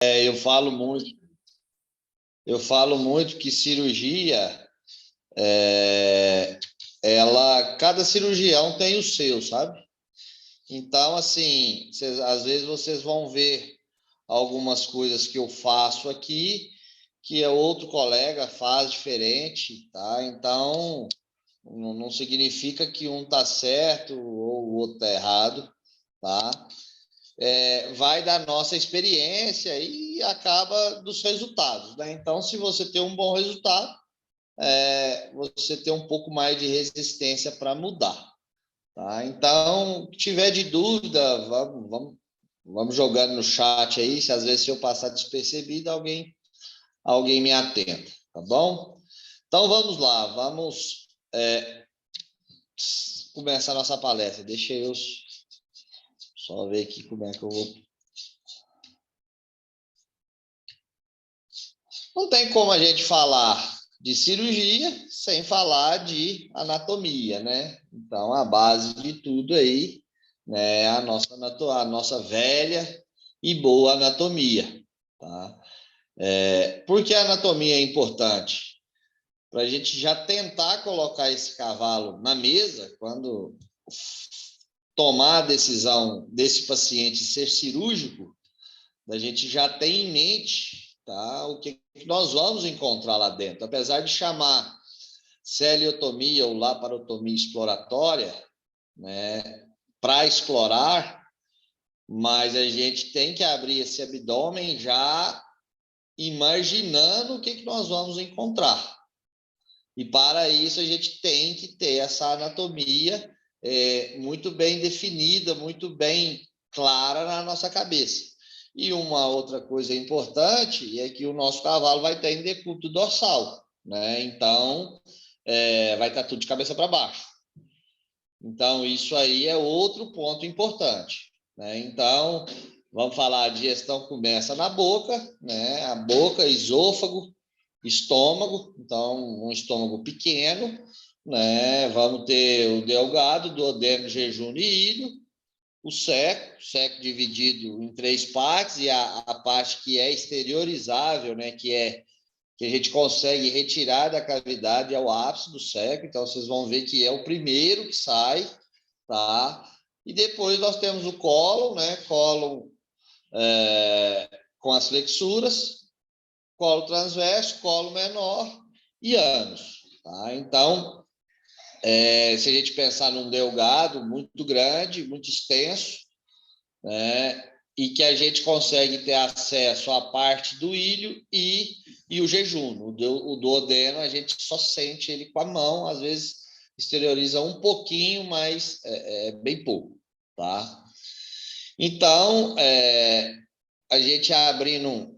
Eu falo muito que cirurgia, cada cirurgião tem o seu, sabe? Então, assim, às vezes vocês vão ver algumas coisas que eu faço aqui que outro colega faz diferente, tá? Então, não significa que um tá certo ou o outro tá errado, tá? Vai da nossa experiência e acaba dos resultados, né? Então, se você tem um bom resultado, você tem um pouco mais de resistência para mudar, tá? Então, se tiver de dúvida, vamos jogando no chat aí, se às vezes se eu passar despercebido, alguém me atenta, tá bom? Então, vamos lá, vamos começar a nossa palestra. Deixa eu só ver aqui como é que eu vou. Não tem como a gente falar de cirurgia sem falar de anatomia, né? Então, a base de tudo aí, né, a nossa velha e boa anatomia, tá? Por que a anatomia é importante? Para a gente já tentar colocar esse cavalo na mesa, quando tomar a decisão desse paciente ser cirúrgico, a gente já tem em mente, tá, o que nós vamos encontrar lá dentro. Apesar de chamar celiotomia ou laparotomia exploratória, né, para explorar, mas a gente tem que abrir esse abdômen já imaginando o que nós vamos encontrar. E para isso a gente tem que ter essa anatomia muito bem definida, muito bem clara na nossa cabeça. E uma outra coisa importante é que o nosso cavalo vai ter em decúbito dorsal, né? Então, vai estar tudo de cabeça para baixo. Então, isso aí é outro ponto importante, né? Então, vamos falar de gestão, começa na boca, né? A boca, esôfago, estômago, então um estômago pequeno, né? Vamos ter o delgado, duodeno, jejum e ilho, o seco dividido em três partes, e a parte que é exteriorizável, né? Que a gente consegue retirar da cavidade é o ápice do seco, então vocês vão ver que é o primeiro que sai, tá? E depois nós temos o cólon, né? Cólon com as flexuras, colo transverso, colo menor e ânus. Tá? Então, se a gente pensar num delgado muito grande, muito extenso, né, e que a gente consegue ter acesso à parte do ilho e o jejum. O duodeno a gente só sente ele com a mão, às vezes exterioriza um pouquinho, mas bem pouco. Tá? Então, a gente abrindo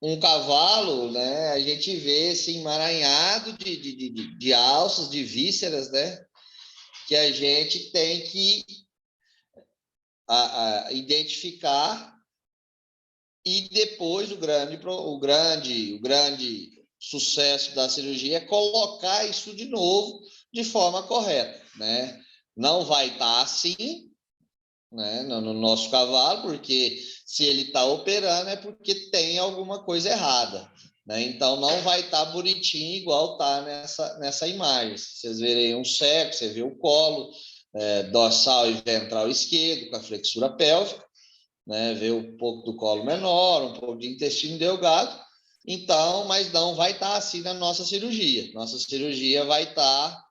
um cavalo, né, a gente vê esse emaranhado de alças, de vísceras, né, que a gente tem que identificar, e depois o grande sucesso da cirurgia é colocar isso de novo de forma correta, né? Não vai estar assim, né, no nosso cavalo, porque se ele está operando é porque tem alguma coisa errada, né? Então não vai estar bonitinho igual está nessa imagem. Se vocês verem um seco, você vê o colo, dorsal e ventral esquerdo com a flexura pélvica, né? Vê um pouco do colo menor, um pouco de intestino delgado. Então, mas não vai estar assim na nossa cirurgia. Nossa cirurgia vai estar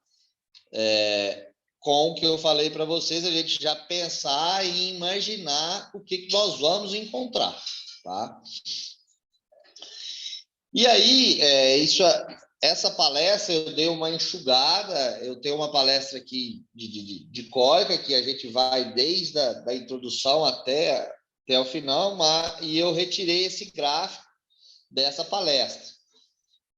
com o que eu falei para vocês, a gente já pensar e imaginar o que nós vamos encontrar, tá? E aí, essa palestra eu dei uma enxugada, eu tenho uma palestra aqui de cólica, que a gente vai desde da introdução até o final, e eu retirei esse gráfico dessa palestra.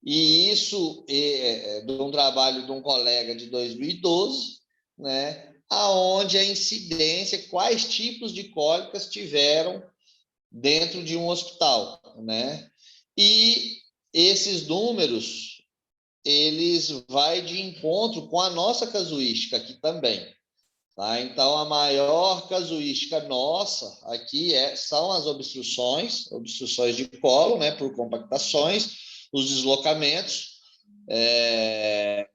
E isso de um trabalho de um colega de 2012, né, aonde a incidência, quais tipos de cólicas tiveram dentro de um hospital, né? E esses números, eles vai de encontro com a nossa casuística aqui também. Tá? Então, a maior casuística nossa aqui são as obstruções de colo, né, por compactações, os deslocamentos.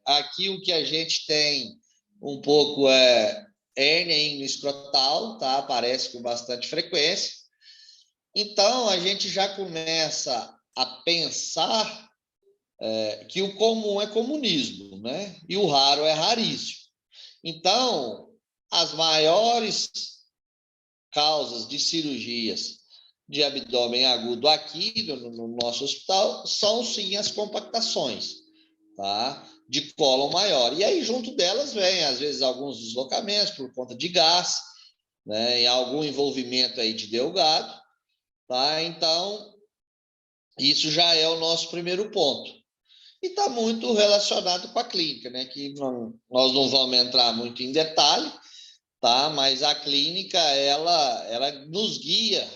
Aqui o que a gente tem um pouco é hérnia escrotal, tá? Aparece com bastante frequência. Então, a gente já começa a pensar que o comum é comunismo, né? E o raro é raríssimo. Então, as maiores causas de cirurgias de abdômen agudo aqui no nosso hospital são sim as compactações, tá? De cólon maior. E aí, junto delas, vem, às vezes, alguns deslocamentos por conta de gás, né? E algum envolvimento aí de delgado, tá? Então, isso já é o nosso primeiro ponto. E está muito relacionado com a clínica, né? Que nós não vamos entrar muito em detalhe, tá? Mas a clínica ela nos guia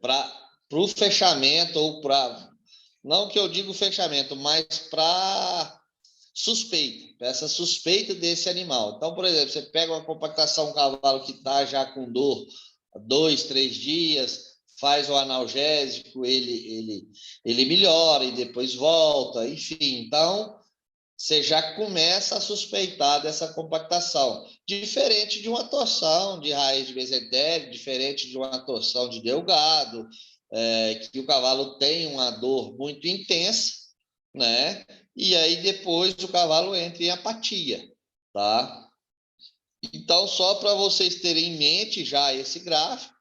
para o fechamento ou para não que eu digo fechamento, mas para suspeita, essa suspeita desse animal. Então, por exemplo, você pega uma compactação, um cavalo que está já com dor 2, 3 dias, faz o analgésico, ele melhora e depois volta, enfim. Então, você já começa a suspeitar dessa compactação. Diferente de uma torção de raiz de mesentério, diferente de uma torção de delgado, que o cavalo tem uma dor muito intensa, né? E aí depois o cavalo entra em apatia, tá? Então, só para vocês terem em mente já esse gráfico,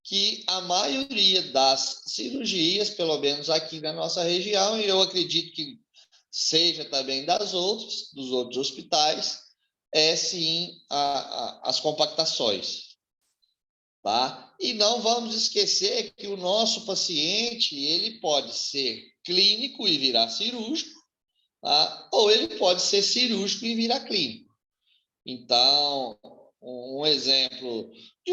que a maioria das cirurgias, pelo menos aqui na nossa região, e eu acredito que seja também dos outros hospitais, é sim as compactações, tá? E não vamos esquecer que o nosso paciente, ele pode ser clínico e virar cirúrgico, tá? Ou ele pode ser cirúrgico e virar clínico. Então, um exemplo de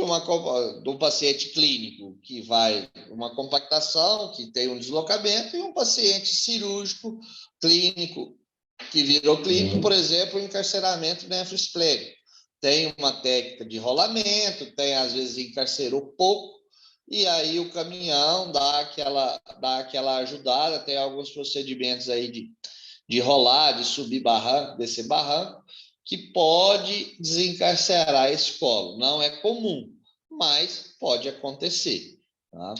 um paciente clínico que vai uma compactação, que tem um deslocamento, e um paciente cirúrgico clínico que virou clínico, por exemplo, o encarceramento nefroesplênico. Tem uma técnica de rolamento, tem às vezes encarcerou pouco, e aí o caminhão dá aquela ajudada, tem alguns procedimentos aí de rolar, de subir barranco, descer barranco, que pode desencarcerar esse colo. Não é comum, mas pode acontecer. Tá?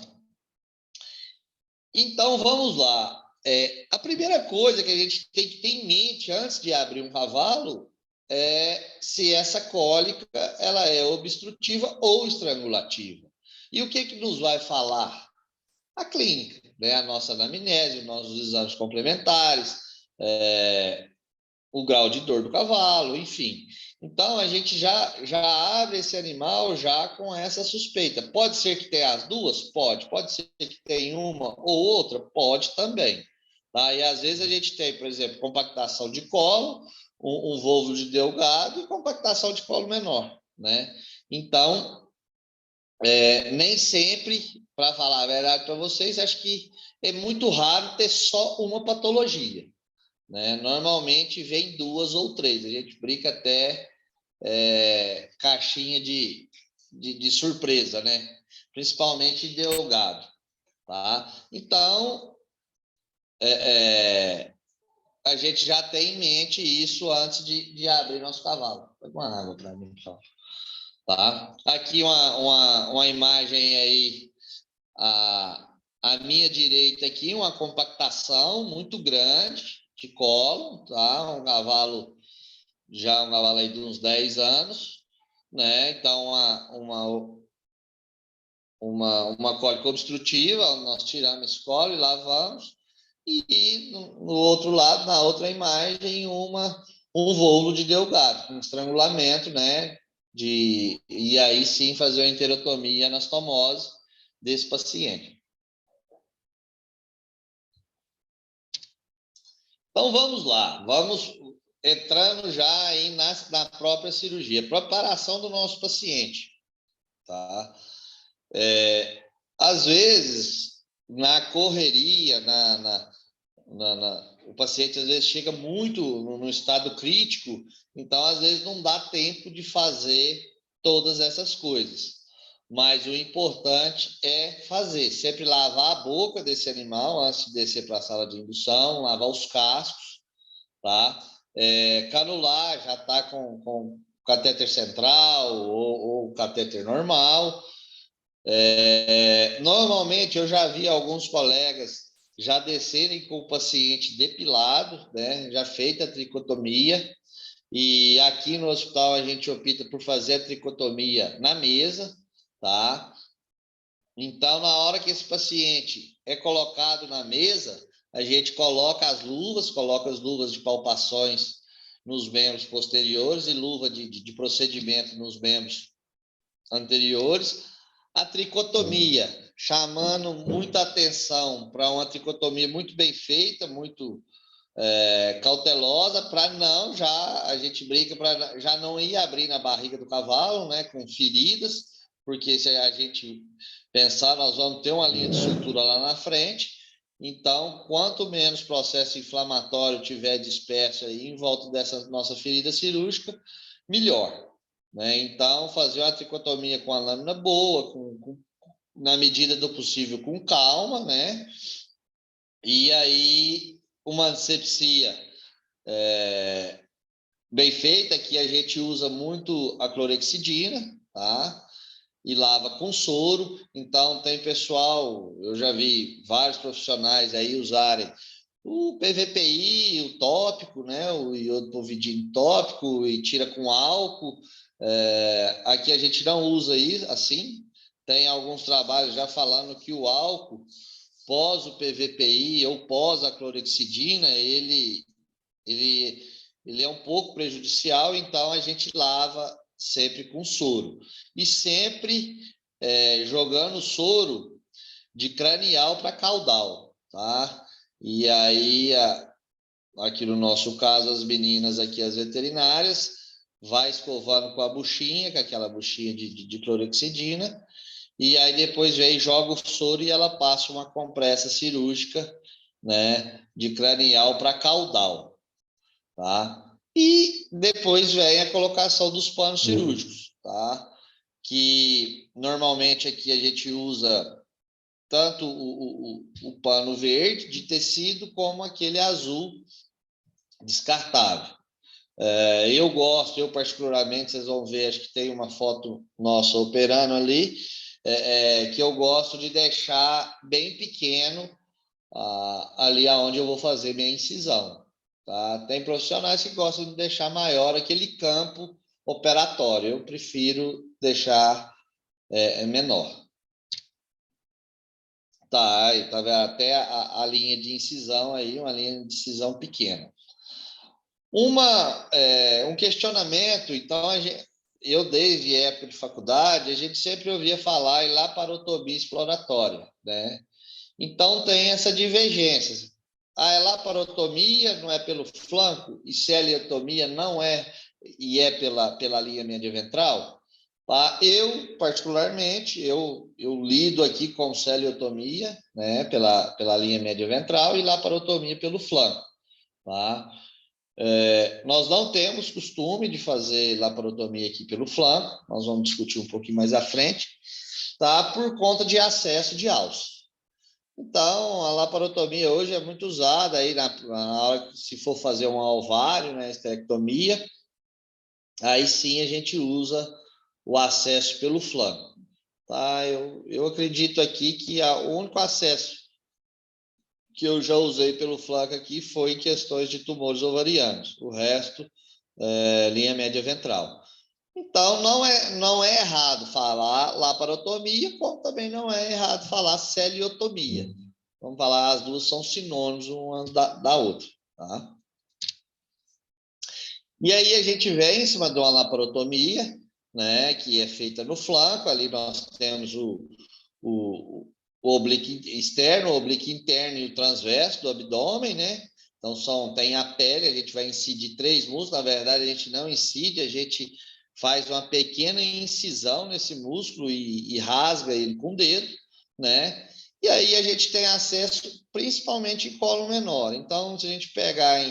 Então, vamos lá. A primeira coisa que a gente tem que ter em mente antes de abrir um cavalo é se essa cólica ela é obstrutiva ou estrangulativa. E o que nos vai falar? A clínica, né? A nossa anamnese, os nossos exames complementares, o grau de dor do cavalo, enfim. Então, a gente já abre esse animal já com essa suspeita. Pode ser que tenha as duas? Pode. Pode ser que tenha uma ou outra? Pode também. Tá? E às vezes a gente tem, por exemplo, compactação de colo, um volvo de delgado e compactação de colo menor. Né? Então, nem sempre, para falar a verdade para vocês, acho que é muito raro ter só uma patologia. Né? Normalmente vem 2 ou 3. A gente brinca até caixinha de surpresa, né? Principalmente delgado. Tá? Então, a gente já tem em mente isso antes de abrir nosso cavalo. Pega uma água para mim, só. Tá? Aqui uma imagem aí, à minha direita aqui, uma compactação muito grande de colo, tá? Um cavalo aí de uns 10 anos, né? Então, uma cólica obstrutiva, nós tiramos esse colo e lavamos, e no outro lado, na outra imagem, um vôlulo de delgado, um estrangulamento, né? E aí sim fazer a enterotomia e anastomose desse paciente. Então vamos lá, vamos entrando já aí na própria cirurgia, preparação do nosso paciente, tá? Às vezes, na correria, o paciente às vezes chega muito no estado crítico, então às vezes não dá tempo de fazer todas essas coisas. Mas o importante é fazer, sempre lavar a boca desse animal antes de descer para a sala de indução, lavar os cascos, tá? Canular já está com catéter central ou catéter normal. Normalmente eu já vi alguns colegas já descerem com o paciente depilado, né? Já feita a tricotomia, e aqui no hospital a gente opta por fazer a tricotomia na mesa, tá? Então, na hora que esse paciente é colocado na mesa, a gente coloca as luvas de palpações nos membros posteriores e luva de procedimento nos membros anteriores. A tricotomia, chamando muita atenção para uma tricotomia muito bem feita, muito cautelosa, para não, a gente brinca para já não ir abrir na barriga do cavalo, né, com feridas, porque se a gente pensar, nós vamos ter uma linha de sutura lá na frente. Então, quanto menos processo inflamatório tiver disperso aí em volta dessa nossa ferida cirúrgica, melhor, né? Então, fazer uma tricotomia com a lâmina boa, na medida do possível, com calma, né? E aí, uma antisepsia bem feita, que a gente usa muito a clorexidina, tá? E lava com soro. Então, tem pessoal, eu já vi vários profissionais aí usarem o PVPI, o tópico, né? O iodopovidina tópico, e tira com álcool. Aqui a gente não usa isso assim. Tem alguns trabalhos já falando que o álcool, pós o PVPI ou pós a clorexidina, ele é um pouco prejudicial, então a gente lava sempre com soro. E sempre jogando soro de cranial para caudal, tá? E aí, aqui no nosso caso, as meninas aqui, as veterinárias, vai escovando com a buchinha, com aquela buchinha de clorexidina, e aí depois vem, joga o soro e ela passa uma compressa cirúrgica, né, de cranial para caudal, tá? E depois vem a colocação dos panos cirúrgicos, tá? Que normalmente aqui a gente usa tanto o pano verde de tecido como aquele azul descartável. Eu particularmente, vocês vão ver, acho que tem uma foto nossa operando ali, que eu gosto de deixar bem pequeno ali aonde eu vou fazer minha incisão. Tá? Tem profissionais que gostam de deixar maior aquele campo operatório. Eu prefiro deixar menor. Tá, e tá vendo? Até a linha de incisão aí, uma linha de incisão pequena. Um questionamento, então, eu desde a época de faculdade, a gente sempre ouvia falar em laparotomia exploratória, né? Então tem essa divergência. É laparotomia, não é pelo flanco, e celiotomia não é, e é pela linha média ventral. Tá? Eu, particularmente, eu lido aqui com celiotomia, né, pela linha média ventral, e laparotomia pelo flanco. Tá? Nós não temos costume de fazer laparotomia aqui pelo flanco, nós vamos discutir um pouquinho mais à frente, tá? Por conta de acesso de alça. Então, a laparotomia hoje é muito usada aí na hora que se for fazer um ovário, né, esterectomia, aí sim a gente usa o acesso pelo flanco. Tá? Eu acredito aqui que o único acesso que eu já usei pelo flanco aqui foi em questões de tumores ovarianos. O resto, linha média ventral. Então, não é errado falar laparotomia, como também não é errado falar celiotomia. Vamos falar, as duas são sinônimos uma da outra. Tá? E aí a gente vem em cima de uma laparotomia, né, que é feita no flanco. Ali nós temos o oblíquo externo, o oblíquo interno e o transverso do abdômen, né? Então tem a pele, a gente vai incidir 3 músculos. Na verdade, a gente não incide, a gente faz uma pequena incisão nesse músculo e rasga ele com o dedo, né? E aí a gente tem acesso principalmente em colo menor. Então, se a gente pegar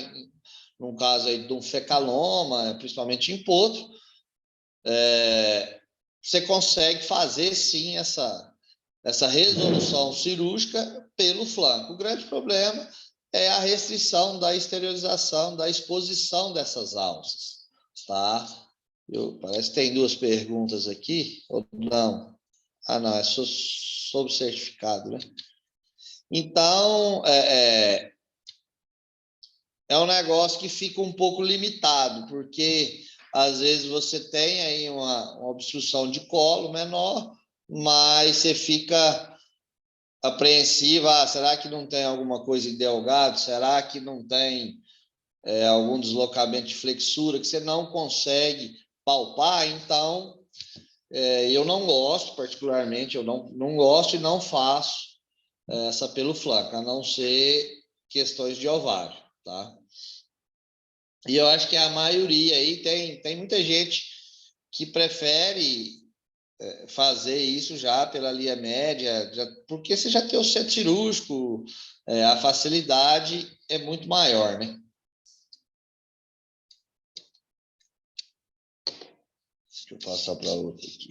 num caso aí de um fecaloma, principalmente em potro, você consegue fazer sim essa resolução cirúrgica pelo flanco. O grande problema é a restrição da exteriorização, da exposição dessas alças, tá? Parece que tem duas perguntas aqui, ou não? Ah, não, é sobre certificado, né? Então, é um negócio que fica um pouco limitado, porque às vezes você tem aí uma obstrução de colo menor, mas você fica apreensiva, será que não tem alguma coisa em delgado? Será que não tem algum deslocamento de flexura que você não consegue palpar? Então, eu não gosto, particularmente, eu não gosto e não faço essa pelo flanco, a não ser questões de ovário, tá? E eu acho que a maioria aí tem muita gente que prefere fazer isso já pela linha média, porque você já tem o centro cirúrgico, a facilidade é muito maior, né? Deixa eu passar para outra aqui.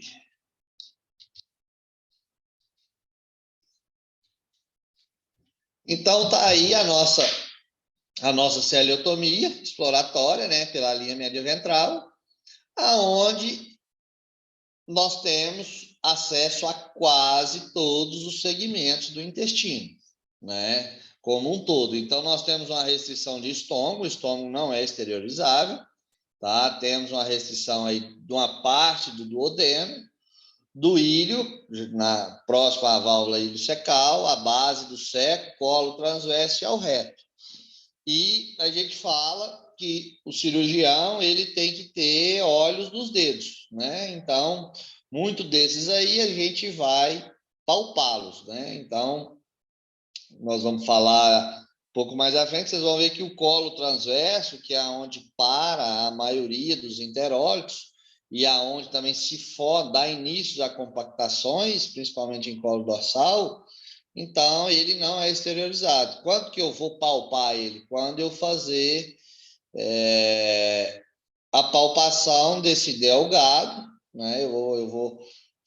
Então, tá aí a nossa celiotomia exploratória, né, pela linha média ventral, aonde nós temos acesso a quase todos os segmentos do intestino, né, como um todo. Então, nós temos uma restrição de estômago, o estômago não é exteriorizável, tá? Temos uma restrição aí de uma parte do duodeno, do ilho, próximo à válvula ilho-secal, a base do seco, colo transverso e ao reto. E a gente fala que o cirurgião ele tem que ter olhos nos dedos, né? Então, muito desses aí a gente vai palpá-los, né? Então, nós vamos falar um pouco mais à frente, vocês vão ver que o colo transverso, que é onde para a maioria dos enterólitos, e aonde também se for dá início a compactações, principalmente em colo dorsal, então ele não é exteriorizado. Quando que eu vou palpar ele? Quando eu fazer a palpação desse delgado, né? Eu vou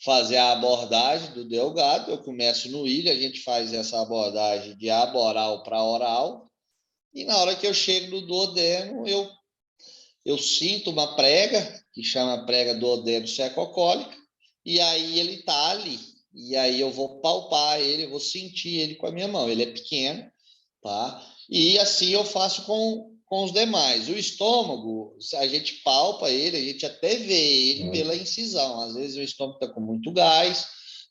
fazer a abordagem do delgado, eu começo no ilho, a gente faz essa abordagem de aboral para oral, e na hora que eu chego no duodeno, eu sinto uma prega, que chama prega duodeno secocólica, e aí ele está ali. E aí eu vou palpar ele, eu vou sentir ele com a minha mão. Ele é pequeno, tá? E assim eu faço com os demais. O estômago, a gente palpa ele, a gente até vê ele pela incisão. Às vezes o estômago está com muito gás,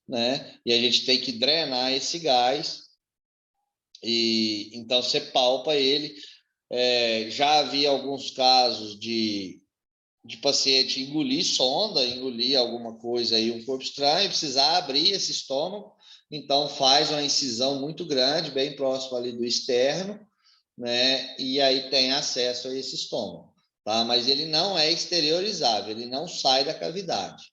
né? E a gente tem que drenar esse gás. E então você palpa ele. Já havia alguns casos de paciente engolir sonda, engolir alguma coisa aí, um corpo estranho, precisar abrir esse estômago, então faz uma incisão muito grande, bem próximo ali do externo, né? E aí tem acesso a esse estômago, tá? Mas ele não é exteriorizável, ele não sai da cavidade,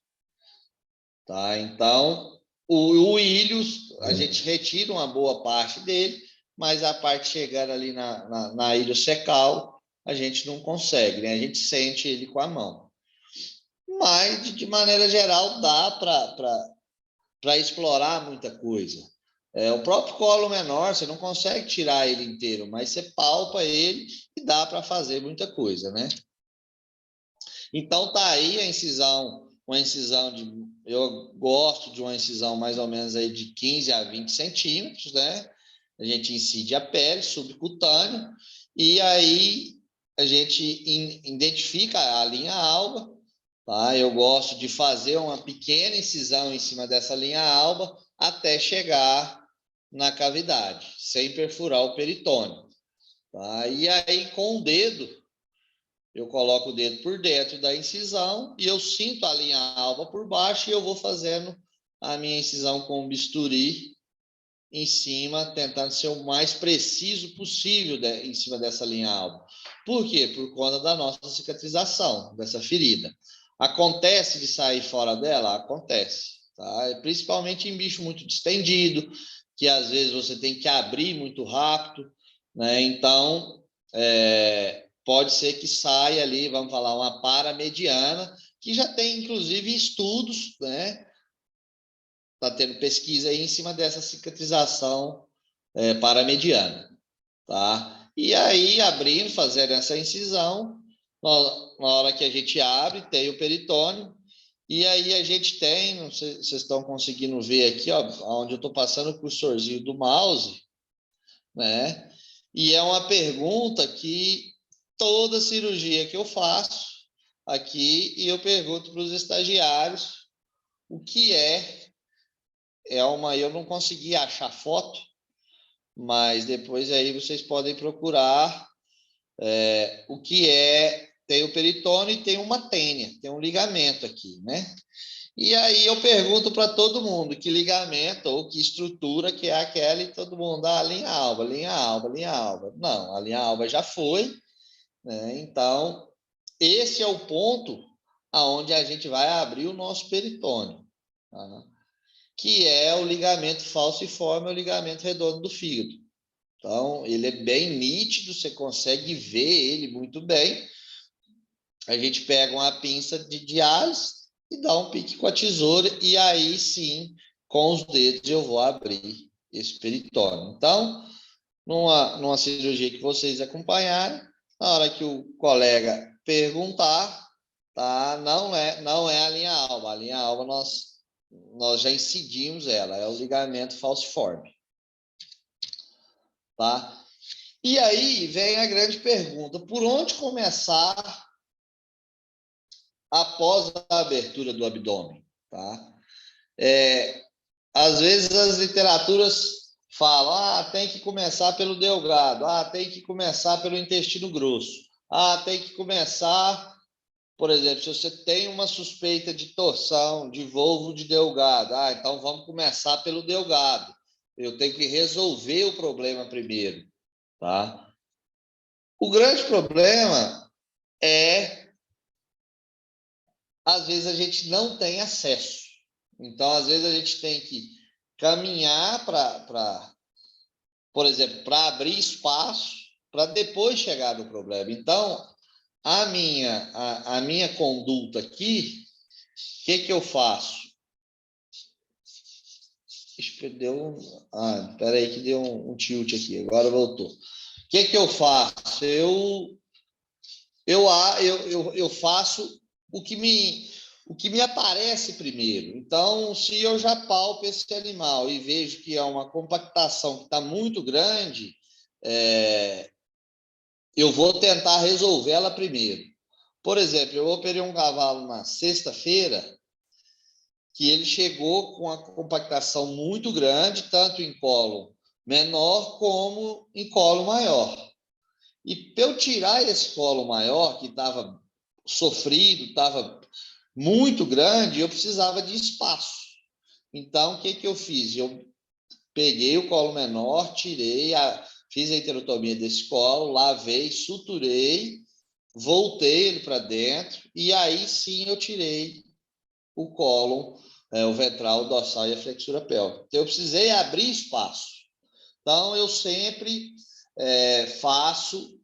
tá? Então, o ilhos, a gente retira uma boa parte dele, mas a parte chegando ali na ilho secal, a gente não consegue, né? A gente sente ele com a mão. Mas, de maneira geral, dá para explorar muita coisa. O próprio colo menor, você não consegue tirar ele inteiro, mas você palpa ele e dá para fazer muita coisa, né? Então, tá aí a incisão, uma incisão de... Eu gosto de uma incisão mais ou menos aí de 15 a 20 centímetros, né? A gente incide a pele subcutânea e aí a gente identifica a linha alba, tá? Eu gosto de fazer uma pequena incisão em cima dessa linha alba até chegar na cavidade, sem perfurar o peritônio, tá? E aí, com o dedo, eu coloco o dedo por dentro da incisão e eu sinto a linha alba por baixo e eu vou fazendo a minha incisão com o bisturi em cima, tentando ser o mais preciso possível em cima dessa linha alba. Por quê? Por conta da nossa cicatrização dessa ferida. Acontece de sair fora dela? Acontece. Tá? Principalmente em bicho muito distendido, que às vezes você tem que abrir muito rápido, né? Então, pode ser que saia ali, vamos falar, uma paramediana, que já tem, inclusive, estudos, né? Está tendo pesquisa aí em cima dessa cicatrização paramediana, tá? E aí, abrindo, fazendo essa incisão, na hora que a gente abre, tem o peritônio, e aí a gente tem, não sei se vocês estão conseguindo ver aqui, ó, onde eu estou passando o cursorzinho do mouse, né? E é uma pergunta que toda cirurgia que eu faço aqui, e eu pergunto para os estagiários o que eu não consegui achar foto, mas depois aí vocês podem procurar o que tem o peritônio e tem uma tênia, tem um ligamento aqui, né? E aí eu pergunto para todo mundo que ligamento ou que estrutura que é aquela e todo mundo, linha alba, linha alba, linha alba. Não, a linha alba já foi, né? Então, esse é o ponto aonde a gente vai abrir o nosso peritônio, tá? Que é o ligamento falciforme, o ligamento redondo do fígado. Então, ele é bem nítido, você consegue ver ele muito bem. A gente pega uma pinça de diálise e dá um pique com a tesoura, e aí sim, com os dedos, eu vou abrir esse peritônio. Então, numa cirurgia que vocês acompanharem, na hora que o colega perguntar, tá? Não é a linha alba. A linha alba nós já incidimos ela, é o ligamento falciforme, tá? E aí vem a grande pergunta: por onde começar após a abertura do abdômen, tá? Às vezes as literaturas falam, tem que começar pelo delgado, tem que começar pelo intestino grosso, tem que começar, por exemplo, se você tem uma suspeita de torção de volvo de delgado, então vamos começar pelo delgado. Eu tenho que resolver o problema primeiro, tá? O grande problema às vezes a gente não tem acesso. Então, às vezes a gente tem que caminhar por exemplo, para abrir espaço para depois chegar no problema. Então, a minha conduta aqui, o que eu faço? Espera aí que deu um tilt aqui, agora voltou. O que eu faço? Eu faço o que me aparece primeiro. Então, se eu já palpo esse animal e vejo que é uma compactação que está muito grande, eu vou tentar resolvê-la primeiro. Por exemplo, eu operei um cavalo na sexta-feira que ele chegou com uma compactação muito grande, tanto em colo menor como em colo maior. E para eu tirar esse colo maior, que estava sofrido, estava muito grande, eu precisava de espaço. Então, o que eu fiz? Eu peguei o colo menor, fiz a enterotomia desse colo, lavei, suturei, voltei ele para dentro, e aí sim eu tirei o cólon, o ventral, o dorsal e a flexura pélvica. Então, eu precisei abrir espaço. Então, eu sempre faço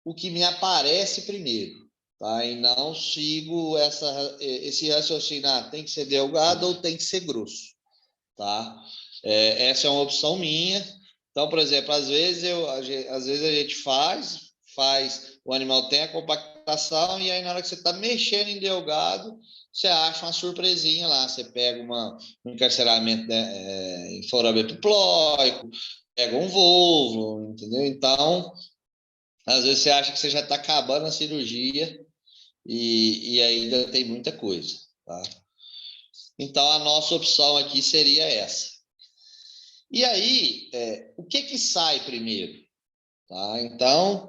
o que me aparece primeiro, tá? E não sigo esse raciocínio, tem que ser delgado ou tem que ser grosso, tá? Essa é uma opção minha. Então, por exemplo, às vezes a gente faz, o animal tem a compactação, e aí na hora que você está mexendo em delgado, você acha uma surpresinha lá, você pega um encarceramento, né, em floramento plóico, pega um volvo, entendeu? Então, às vezes você acha que você já está acabando a cirurgia e ainda tem muita coisa, tá? Então, a nossa opção aqui seria essa. E aí, o que sai primeiro? Tá? Então,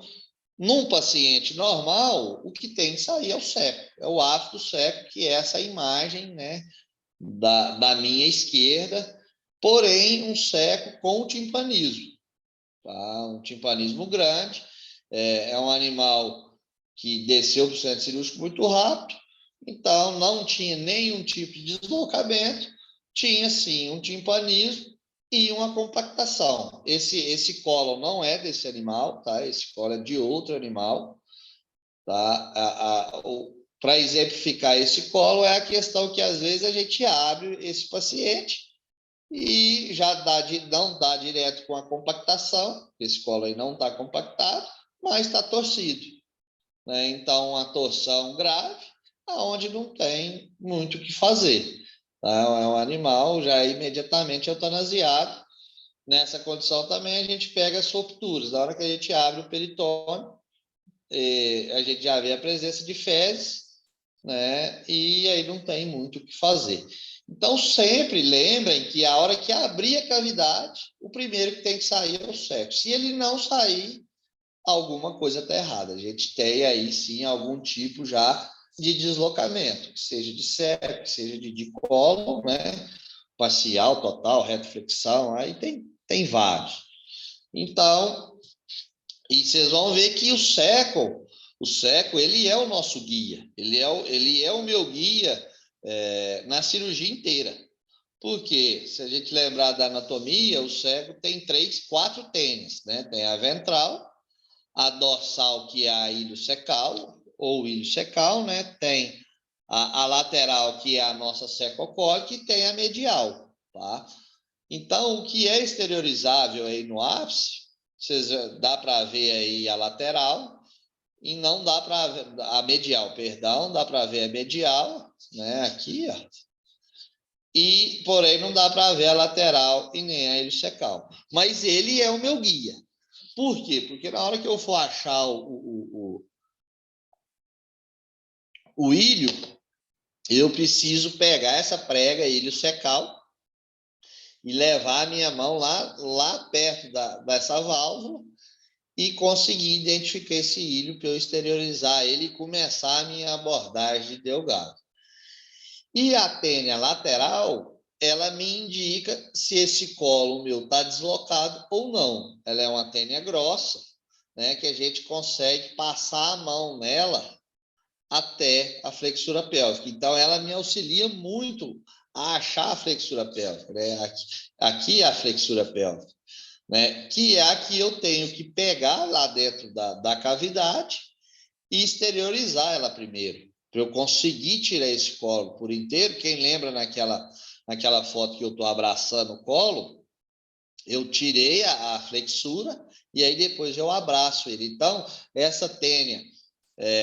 num paciente normal, o que tem que sair é o seco, é o ácido seco, que é essa imagem, né, da minha esquerda, porém um seco com timpanismo, tá? Um timpanismo grande, é um animal que desceu para o centro cirúrgico muito rápido, então não tinha nenhum tipo de deslocamento, tinha sim um timpanismo, e uma compactação. Esse colo não é desse animal, tá? Esse colo é de outro animal, tá? Para exemplificar esse colo, é a questão que às vezes a gente abre esse paciente e já não dá direto com a compactação, esse colo aí não está compactado, mas está torcido, né? Então, uma torção grave, aonde não tem muito o que fazer. Tá? É um animal já imediatamente eutanasiado. Nessa condição também a gente pega as rupturas. Na hora que a gente abre o peritônio, a gente já vê a presença de fezes, né? E aí não tem muito o que fazer. Então, sempre lembrem que a hora que abrir a cavidade, o primeiro que tem que sair é o seco. Se ele não sair, alguma coisa está errada. A gente tem aí sim algum tipo já de deslocamento, que seja de seco, que seja de colo, né? Parcial, total, retroflexão, aí tem vários. Então, e vocês vão ver que o seco, ele é o nosso guia, ele é o meu guia na cirurgia inteira. Porque, se a gente lembrar da anatomia, o seco tem quatro tênis, né? Tem a ventral, a dorsal, que é a iliocecal, ou iliocecal, né? Tem a lateral, que é a nossa secocólica, e tem a medial, tá? Então, o que é exteriorizável aí no ápice, vocês, dá para ver aí a lateral, e não dá para ver a medial, perdão, dá para ver a medial, né? Aqui, ó. E, porém, não dá para ver a lateral e nem a iliocecal. Mas ele é o meu guia. Por quê? Porque na hora que eu for achar o ilho, eu preciso pegar essa prega iliocecal e levar a minha mão lá perto dessa válvula e conseguir identificar esse ilho para eu exteriorizar ele e começar a minha abordagem de delgado. E a tênia lateral, ela me indica se esse colo meu está deslocado ou não. Ela é uma tênia grossa, né, que a gente consegue passar a mão nela até a flexura pélvica. Então, ela me auxilia muito a achar a flexura pélvica. Né? Aqui é a flexura pélvica, né? Que é a que eu tenho que pegar lá dentro da cavidade e exteriorizar ela primeiro, para eu conseguir tirar esse colo por inteiro. Quem lembra naquela foto que eu estou abraçando o colo, eu tirei a flexura e aí depois eu abraço ele. Então, essa tênia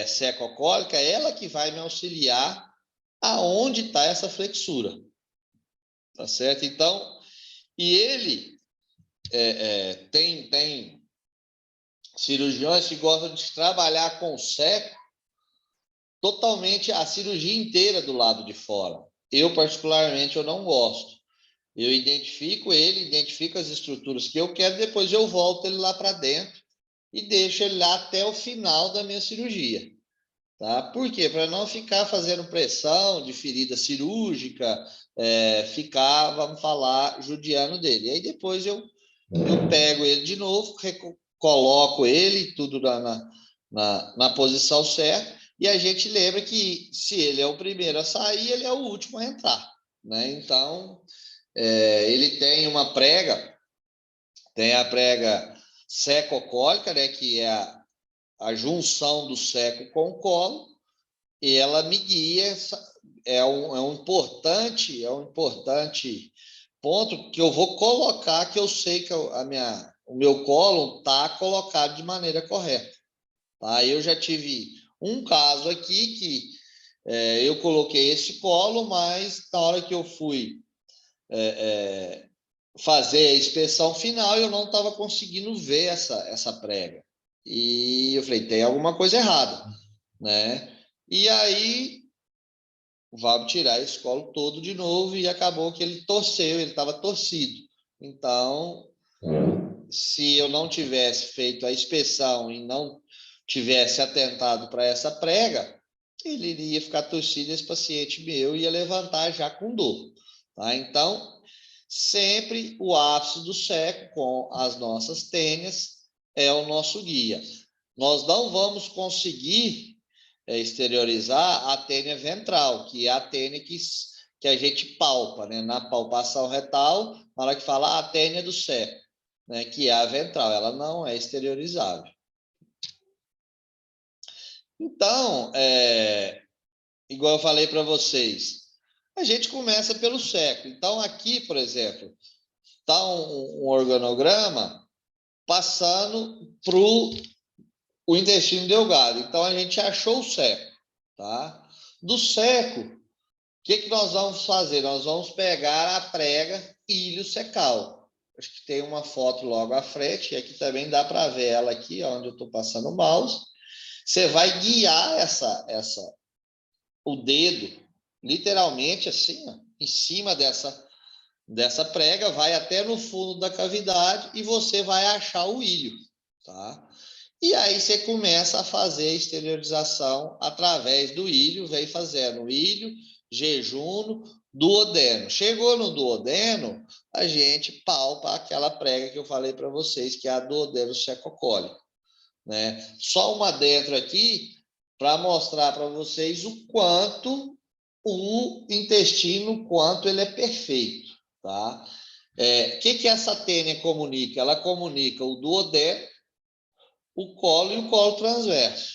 secocólica, ela que vai me auxiliar aonde está essa flexura, tá certo? Então, e ele tem cirurgiões que gostam de trabalhar com o seco totalmente a cirurgia inteira do lado de fora. Eu, particularmente, eu não gosto. Eu identifico ele, identifico as estruturas que eu quero, depois eu volto ele lá para dentro e deixo ele lá até o final da minha cirurgia. Tá? Por quê? Para não ficar fazendo pressão de ferida cirúrgica, ficar, vamos falar, judiando dele. E aí depois eu pego ele de novo, coloco ele tudo na posição certa, e a gente lembra que se ele é o primeiro a sair, ele é o último a entrar. Né? Então, ele tem uma prega, tem a prega secocólica, né, que é a junção do seco com o colo, e ela me guia, é um importante ponto que eu vou colocar, que eu sei que o meu colo está colocado de maneira correta. Tá? Eu já tive um caso aqui que eu coloquei esse colo, mas na hora que eu fui fazer a inspeção final, eu não estava conseguindo ver essa prega. E eu falei, tem alguma coisa errada, né? E aí vamos tirar esse colo todo de novo e acabou que ele torceu, ele estava torcido. Então, se eu não tivesse feito a inspeção e não tivesse atentado para essa prega, ele iria ficar torcido, esse paciente meu ia levantar já com dor. Tá? Então, sempre o ápice do seco com as nossas tênias é o nosso guia. Nós não vamos conseguir exteriorizar a tênia ventral, que é a tênia que a gente palpa, né? Na palpação retal, na hora que fala a tênia do seco, né, que é a ventral, ela não é exteriorizável. Então, igual eu falei para vocês, a gente começa pelo seco. Então, aqui, por exemplo, está um organograma passando para o intestino delgado. Então, a gente achou o seco. Tá? Do seco, o que nós vamos fazer? Nós vamos pegar a prega iliocecal. Acho que tem uma foto logo à frente, e aqui também dá para ver ela aqui, onde eu estou passando o mouse. Você vai guiar o dedo, literalmente assim, ó, em cima dessa prega, vai até no fundo da cavidade e você vai achar o ilho, tá? E aí você começa a fazer a exteriorização através do ilho, vem fazendo ilho, jejum, duodeno. Chegou no duodeno, a gente palpa aquela prega que eu falei para vocês, que é a duodeno secocólico, né? Só uma dentro aqui para mostrar para vocês o quanto o intestino, quanto ele é perfeito, tá? Que essa tênia comunica? Ela comunica o duodeno, o colo e o colo transverso.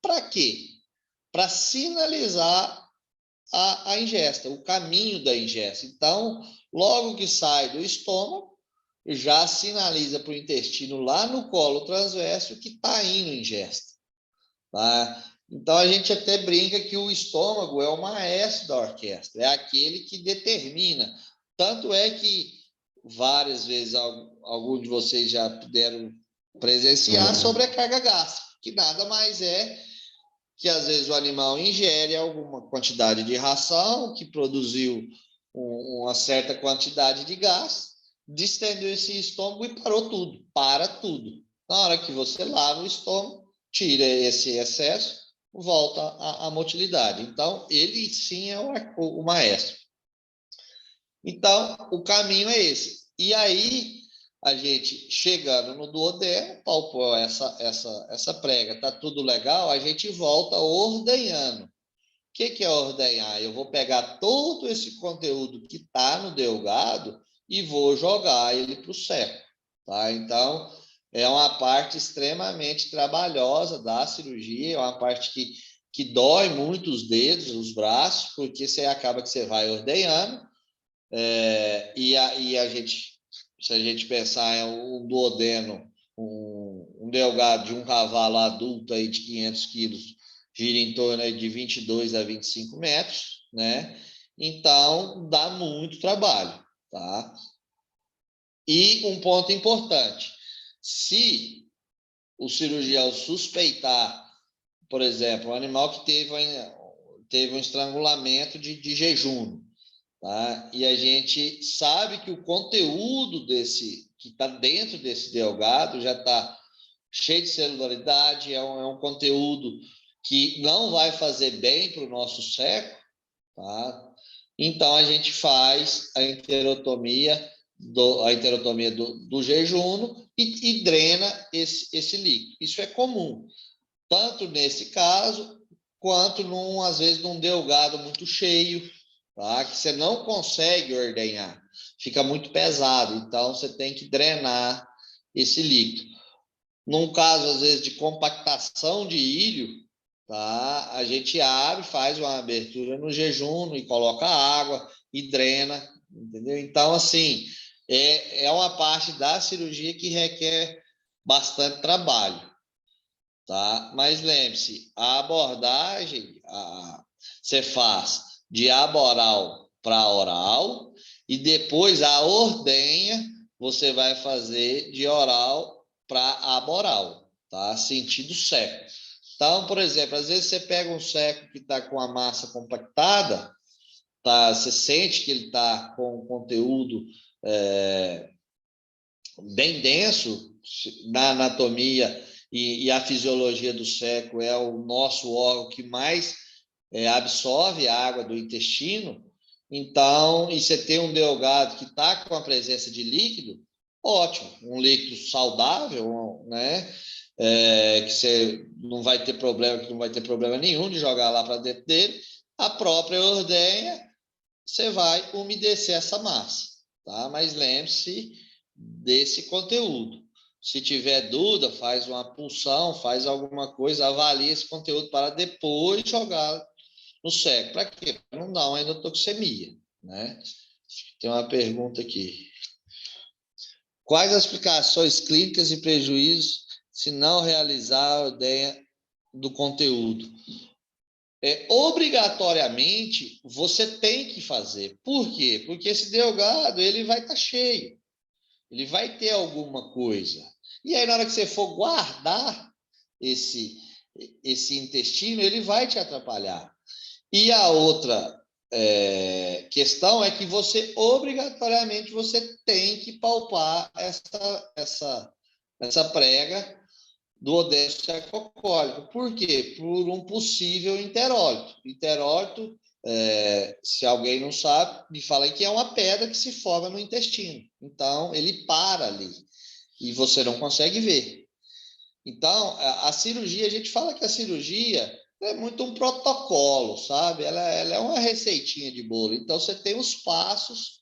Para quê? Para sinalizar a ingesta, o caminho da ingesta. Então, logo que sai do estômago, já sinaliza para o intestino lá no colo transverso que está indo ingesta. Tá? Então, a gente até brinca que o estômago é o maestro da orquestra, é aquele que determina. Tanto é que várias vezes alguns de vocês já puderam presenciar sobrecarga gástrica, que nada mais é que às vezes o animal ingere alguma quantidade de ração que produziu uma certa quantidade de gás, distendeu esse estômago e parou tudo, para tudo. Na hora que você lava o estômago, tira esse excesso, volta à motilidade. Então, ele sim é o maestro. Então, o caminho é esse. E aí, a gente chegando no duodeno, palpou essa prega, tá tudo legal, a gente volta ordenhando. O que é ordenhar? Eu vou pegar todo esse conteúdo que está no delgado e vou jogar ele para o seco. Tá? Então, é uma parte extremamente trabalhosa da cirurgia, é uma parte que dói muito os dedos, os braços, porque você acaba que você vai ordenhando, e a gente, se a gente pensar em um duodeno, um delgado de um cavalo adulto aí de 500 quilos, gira em torno aí de 22 a 25 metros, né? Então, dá muito trabalho, tá? E um ponto importante, se o cirurgião suspeitar, por exemplo, um animal que teve um estrangulamento de jejum, tá? E a gente sabe que o conteúdo que está dentro desse delgado já está cheio de celularidade, é um conteúdo que não vai fazer bem para o nosso seco, tá? Então a gente faz a enterotomia do jejum e drena esse líquido. Isso é comum, tanto nesse caso quanto às vezes num delgado muito cheio, tá? Que você não consegue ordenhar, fica muito pesado, então você tem que drenar esse líquido. Num caso, às vezes, de compactação de ilho, tá? A gente abre, faz uma abertura no jejum e coloca água e drena, entendeu? Então, assim, é uma parte da cirurgia que requer bastante trabalho, tá? Mas lembre-se, a abordagem você faz de aboral para oral e depois a ordenha você vai fazer de oral para aboral, tá? Sentido seco. Então, por exemplo, às vezes você pega um seco que está com a massa compactada, tá? Você sente que ele está com um conteúdo bem denso na anatomia e a fisiologia do seco é o nosso órgão que mais absorve a água do intestino. Então, e você tem um delgado que está com a presença de líquido, ótimo, um líquido saudável, né? Que você não vai ter problema nenhum de jogar lá para dentro dele. A própria ordenha, você vai umedecer essa massa, tá? Mas lembre-se desse conteúdo. Se tiver dúvida, faz uma punção, faz alguma coisa, avalia esse conteúdo para depois jogar no cego. Para quê? Para não dar uma endotoxemia, né? Tem uma pergunta aqui. Quais as explicações clínicas e prejuízos se não realizar a ideia do conteúdo? Obrigatoriamente, você tem que fazer. Por quê? Porque esse delgado ele vai estar cheio. Ele vai ter alguma coisa. E aí, na hora que você for guardar esse, esse intestino, ele vai te atrapalhar. E a outra questão é que você, obrigatoriamente, você tem que palpar essa prega do odésio cercocólico. Por quê? Por um possível interólito. Interólito, se alguém não sabe, me fala que é uma pedra que se forma no intestino. Então, ele para ali e você não consegue ver. Então, a cirurgia, a gente fala que a cirurgia é muito um protocolo, sabe? Ela é uma receitinha de bolo. Então, você tem os passos,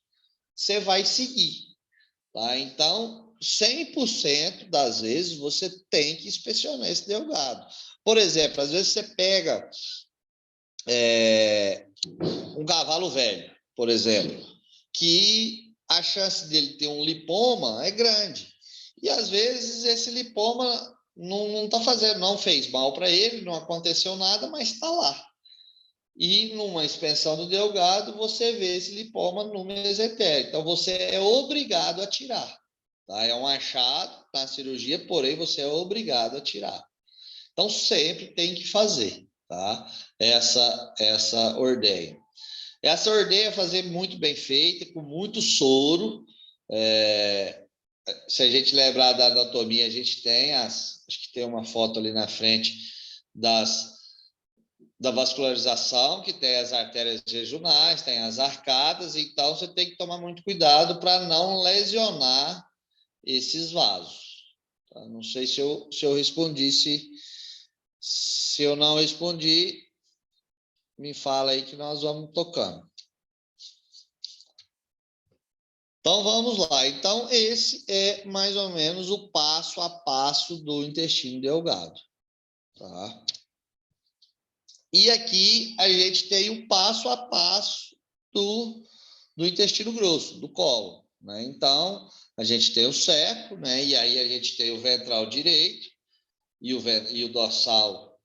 você vai seguir. Tá? Então, 100% das vezes você tem que inspecionar esse delgado. Por exemplo, às vezes você pega um cavalo velho, por exemplo, que a chance dele ter um lipoma é grande. E às vezes esse lipoma não está fazendo, não fez mal para ele, não aconteceu nada, mas está lá. E numa inspeção do delgado, você vê esse lipoma no mesentério. Então, você é obrigado a tirar. Tá? É um achado na cirurgia, porém, você é obrigado a tirar. Então, sempre tem que fazer, tá? Essa ordenha. Essa ordenha é fazer muito bem feita, com muito soro. Se a gente lembrar da anatomia, a gente tem acho que tem uma foto ali na frente da vascularização, que tem as artérias jejunais, tem as arcadas, então você tem que tomar muito cuidado para não lesionar esses vasos. Tá? Não sei se eu respondi, se eu não respondi, me fala aí que nós vamos tocando. Então, vamos lá. Então, esse é mais ou menos o passo a passo do intestino delgado. Tá? E aqui a gente tem o passo a passo do intestino grosso, do colo. Né? Então, a gente tem o cerco, né? E aí a gente tem o ventral direito e o dorsal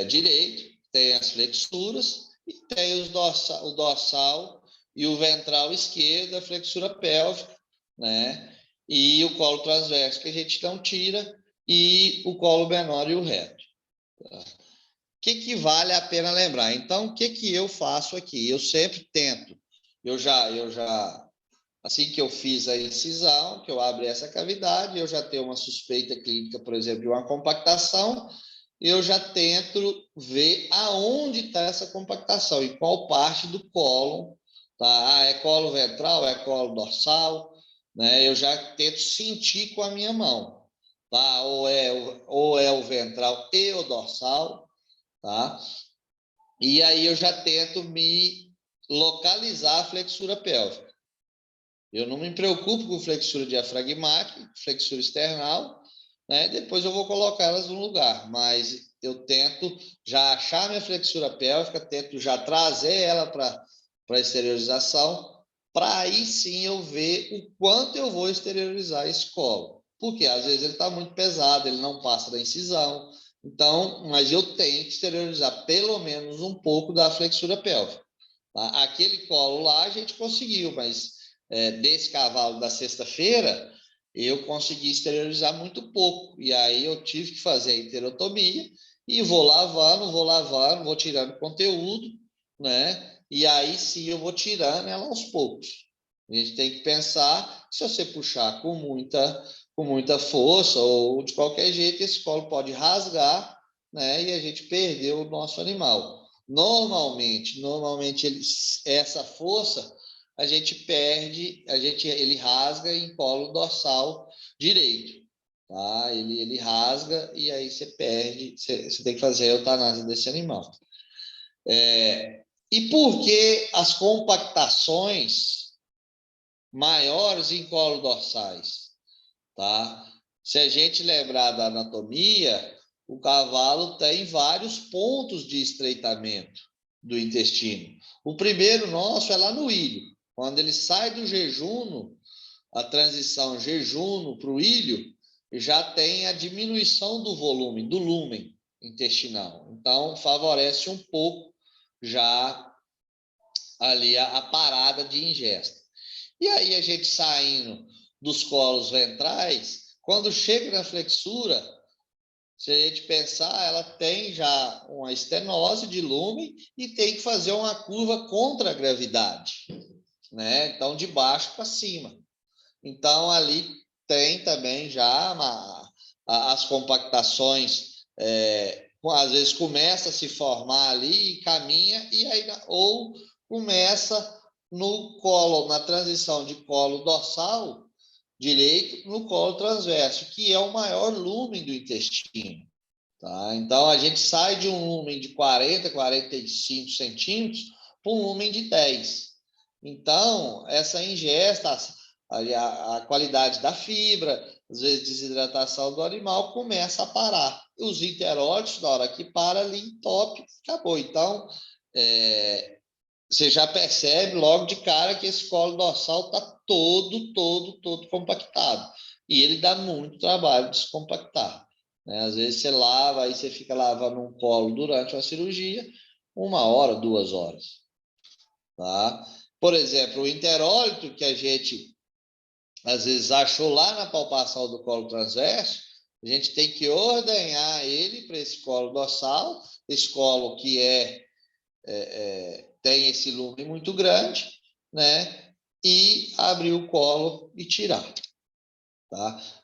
direito, tem as flexuras e tem o dorsal e o ventral esquerdo, a flexura pélvica, né? E o colo transverso que a gente não tira e o colo menor e o reto. Tá? Que vale a pena lembrar? Então, o que eu faço aqui? Eu sempre tento, eu já, assim que eu fiz a incisão, que eu abri essa cavidade, eu já tenho uma suspeita clínica, por exemplo, de uma compactação, eu já tento ver aonde está essa compactação, em qual parte do colo, tá? É colo ventral, é colo dorsal, né? Eu já tento sentir com a minha mão, tá? Ou é o ventral e o dorsal, tá? E aí eu já tento me localizar a flexura pélvica. Eu não me preocupo com flexura diafragmática, flexura external, né? Depois eu vou colocar elas no lugar, mas eu tento já achar minha flexura pélvica, tento já trazer ela para a exteriorização, para aí sim eu ver o quanto eu vou exteriorizar esse colo. Porque às vezes ele está muito pesado, ele não passa da incisão, então, mas eu tenho que exteriorizar pelo menos um pouco da flexura pélvica. Tá? Aquele colo lá a gente conseguiu, mas desse cavalo da sexta-feira, eu consegui exteriorizar muito pouco. E aí eu tive que fazer a enterotomia e vou lavando, vou tirando conteúdo, né? E aí sim eu vou tirando ela aos poucos. A gente tem que pensar, se você puxar com muita força ou de qualquer jeito, esse colo pode rasgar, né? E a gente perdeu o nosso animal. Normalmente essa força a gente perde, ele rasga em colo dorsal direito, tá? Ele rasga e aí você perde, você tem que fazer a eutanásia desse animal. E por que as compactações maiores em colo dorsais, tá? Se a gente lembrar da anatomia, o cavalo tem vários pontos de estreitamento do intestino. O primeiro nosso é lá no ilho. Quando ele sai do jejuno, a transição jejuno para o ilho, já tem a diminuição do volume, do lúmen intestinal. Então, favorece um pouco já ali a parada de ingesta. E aí, a gente saindo dos colos ventrais, quando chega na flexura, se a gente pensar, ela tem já uma estenose de lúmen e tem que fazer uma curva contra a gravidade, né? Então, de baixo para cima. Então, ali tem também já as compactações, às vezes começa a se formar ali e caminha, e aí, ou começa no colo, na transição de colo dorsal direito no colo transverso, que é o maior lúmen do intestino. Tá? Então, a gente sai de um lúmen de 40, 45 centímetros para um lúmen de 10. Então, essa ingesta, a qualidade da fibra, às vezes desidratação do animal, começa a parar. Os enteróides, na hora que para ali, entope, acabou. Então, você já percebe logo de cara que esse colo dorsal está todo compactado. E ele dá muito trabalho de descompactar. Né? Às vezes você lava, aí você fica lavando um colo durante uma cirurgia, 1 hora, 2 horas. Tá? Por exemplo, o enterólito que a gente às vezes achou lá na palpação do colo transverso, a gente tem que ordenhar ele para esse colo dorsal, esse colo que tem esse lume muito grande, né? E abrir o colo e tirar.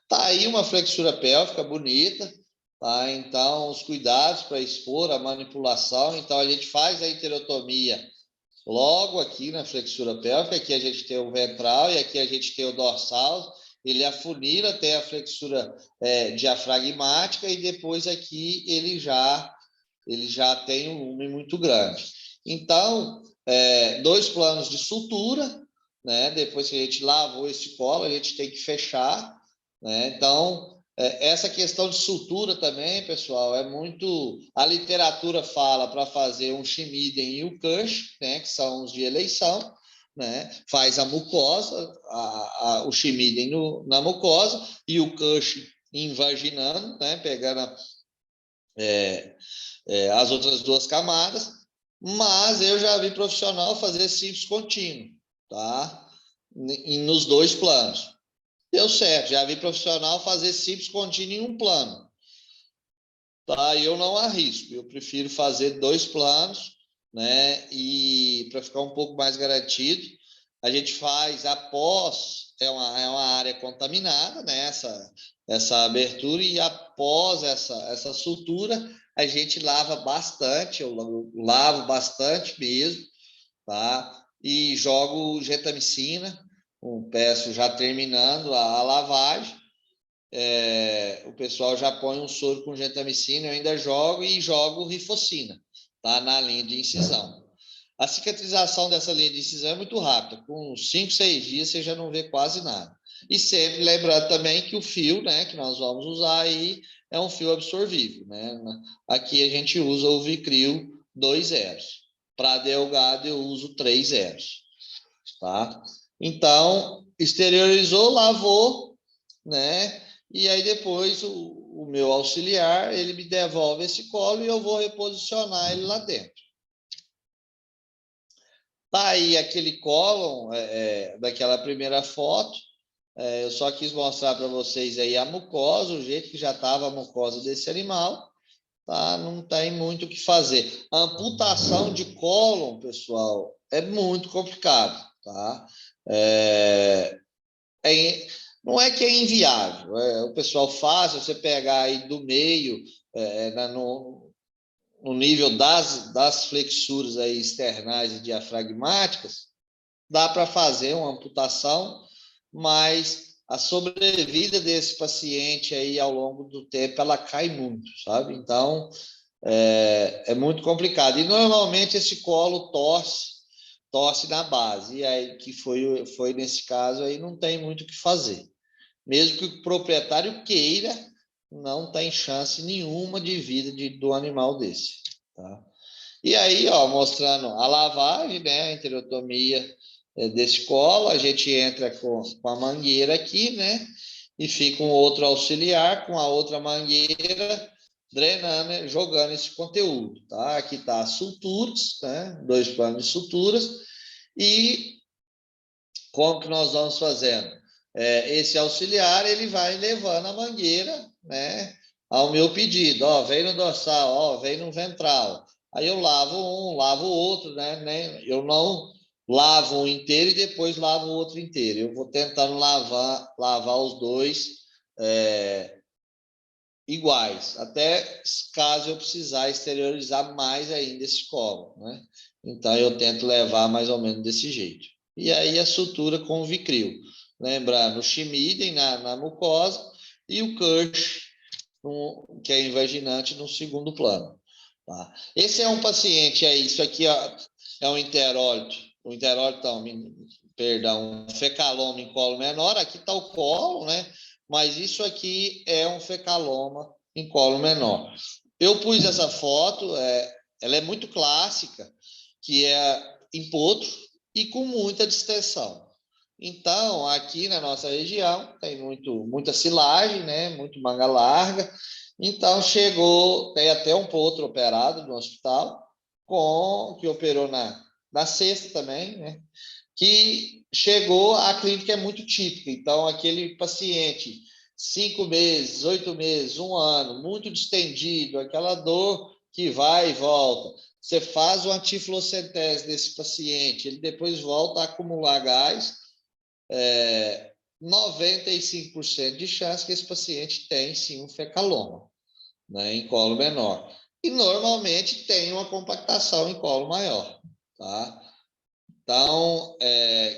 Tá aí uma flexura pélvica bonita, tá? Então, os cuidados para expor a manipulação. Então, a gente faz a enterotomia logo aqui na flexura pélvica. Aqui a gente tem o ventral e aqui a gente tem o dorsal. Ele afunila até a flexura diafragmática e depois aqui ele já tem um lume muito grande. Então, 2 planos de sutura, né? Depois que a gente lavou esse colo, a gente tem que fechar, né? Então, essa questão de sutura também, pessoal, é muito... A literatura fala para fazer um Schmiden e o Kush, né? Que são os de eleição, né? Faz a mucosa, o Schmiden na mucosa e o Kush invaginando, né? Pegando as outras 2 camadas, mas eu já vi profissional fazer simples contínuo, tá? Nos 2 planos. Deu certo, já vi profissional fazer simples contínuo em um plano. Tá? Eu não arrisco, eu prefiro fazer 2 planos, né? E para ficar um pouco mais garantido, a gente faz após, é uma área contaminada, né? Essa abertura, e após essa sutura, a gente lava bastante, eu lavo bastante mesmo, tá? E jogo gentamicina, peço já terminando a lavagem, o pessoal já põe um soro com gentamicina, eu ainda jogo e jogo rifocina, tá? Na linha de incisão. A cicatrização dessa linha de incisão é muito rápida, com 5, 6 dias você já não vê quase nada. E sempre lembrando também que o fio, né, que nós vamos usar aí é um fio absorvível, né? Aqui a gente usa o Vicryl 2 zeros. Para delgado eu uso 3 zeros, tá? Então, exteriorizou, lavou, né? E aí depois o meu auxiliar, ele me devolve esse colo e eu vou reposicionar ele lá dentro. Tá aí aquele cólon daquela primeira foto. Eu só quis mostrar para vocês aí a mucosa, o jeito que já estava a mucosa desse animal. Tá? Não tem muito o que fazer. A amputação de cólon, pessoal, é muito complicado. Tá? Não é que é inviável. O pessoal faz, você pegar aí do meio, no nível das flexuras aí externais e diafragmáticas, dá para fazer uma amputação, mas a sobrevida desse paciente aí ao longo do tempo, ela cai muito, sabe? Então, é muito complicado. E normalmente esse colo torce, torce na base. E aí, que foi nesse caso, aí não tem muito o que fazer. Mesmo que o proprietário queira, não tem chance nenhuma de vida do animal desse. Tá? E aí, ó, mostrando a lavagem, né, a enterotomia desse colo, a gente entra com a mangueira aqui, né, e fica um outro auxiliar com a outra mangueira drenando, né, jogando esse conteúdo, tá? Aqui tá as suturas, né, 2 planos de suturas, e como que nós vamos fazendo? Esse auxiliar, ele vai levando a mangueira, né, ao meu pedido, ó, vem no dorsal, ó, vem no ventral. Aí eu lavo um, lavo o outro, né? Eu não lavo um inteiro e depois lavo o outro inteiro. Eu vou tentando lavar os dois iguais, até caso eu precisar exteriorizar mais ainda esse colo, né? Então eu tento levar mais ou menos desse jeito. E aí a sutura com o Vicryl. Lembrando o Chimiden na mucosa e o Kirsch, que é invaginante, no segundo plano. Tá? Esse é um paciente aí, isso aqui ó, é um interólito, não, perdão, um fecaloma em colo menor, aqui está o colo, né? Mas isso aqui é um fecaloma em colo menor. Eu pus essa foto, ela é muito clássica, que é em potro e com muita distensão. Então, aqui na nossa região, tem muita silagem, né? Muito manga larga. Então, tem até um potro operado no hospital, que operou na sexta também, né? Que chegou, a clínica é muito típica. Então, aquele paciente, 5 meses, 8 meses, 1 ano, muito distendido, aquela dor que vai e volta. Você faz o antifluocentese desse paciente, ele depois volta a acumular gás, 95% de chance que esse paciente tem, sim, um fecaloma, né, em colo menor. E, normalmente, tem uma compactação em colo maior, tá? Então, o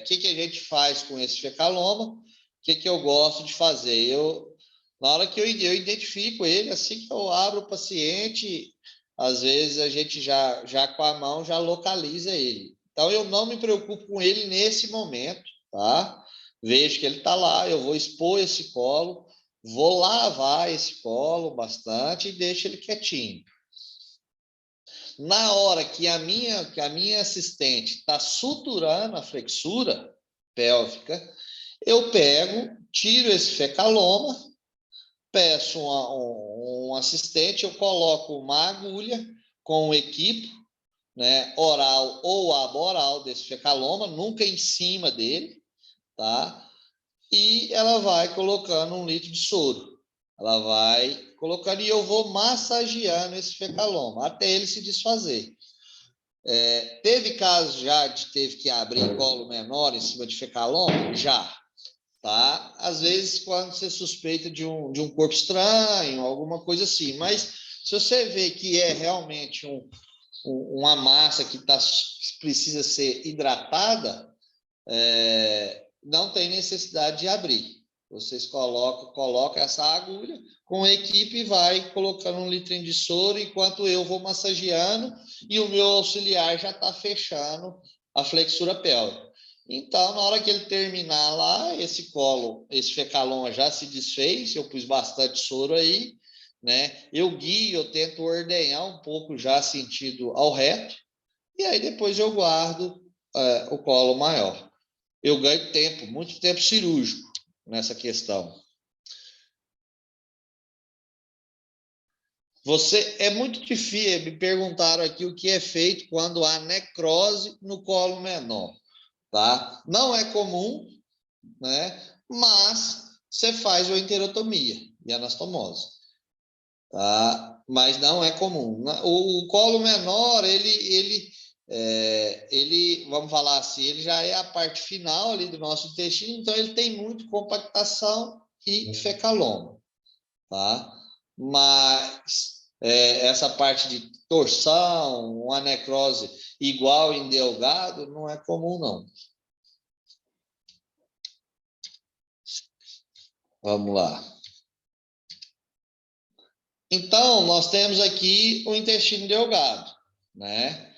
que a gente faz com esse fecaloma? O que eu gosto de fazer? Na hora que eu identifico ele, assim que eu abro o paciente, às vezes a gente já com a mão já localiza ele. Então, eu não me preocupo com ele nesse momento, tá? Vejo que ele está lá, eu vou expor esse colo, vou lavar esse colo bastante e deixo ele quietinho. Na hora que a minha assistente está suturando a flexura pélvica, eu pego, tiro esse fecaloma, peço um assistente, eu coloco uma agulha com um equipo, né, oral ou aboral desse fecaloma, nunca em cima dele, tá? E ela vai colocando 1 litro de soro. Ela vai colocando e eu vou massageando esse fecaloma até ele se desfazer. Teve casos já de teve que abrir colo menor em cima de fecaloma? Já. Tá? Às vezes, quando você suspeita de um corpo estranho, alguma coisa assim. Mas se você vê que é realmente uma massa que precisa ser hidratada, não tem necessidade de abrir. Vocês colocam essa agulha com a equipe e vai colocando 1 litrinho de soro enquanto eu vou massageando e o meu auxiliar já está fechando a flexura pélvica. Então, na hora que ele terminar lá, esse fecaloma já se desfez, eu pus bastante soro aí, né? Eu guio, eu tento ordenhar um pouco já sentido ao reto, e aí depois eu guardo o colo maior. Eu ganho tempo, muito tempo cirúrgico nessa questão. É muito difícil, me perguntaram aqui o que é feito quando há necrose no colo menor, tá? Não é comum, né? Mas você faz a enterotomia e anastomose, tá? Mas não é comum. O colo menor, vamos falar assim, ele já é a parte final ali do nosso intestino, então ele tem muito compactação e fecaloma, tá? Mas essa parte de torção, uma necrose igual em delgado, não é comum, não. Vamos lá. Então, nós temos aqui o intestino delgado, né?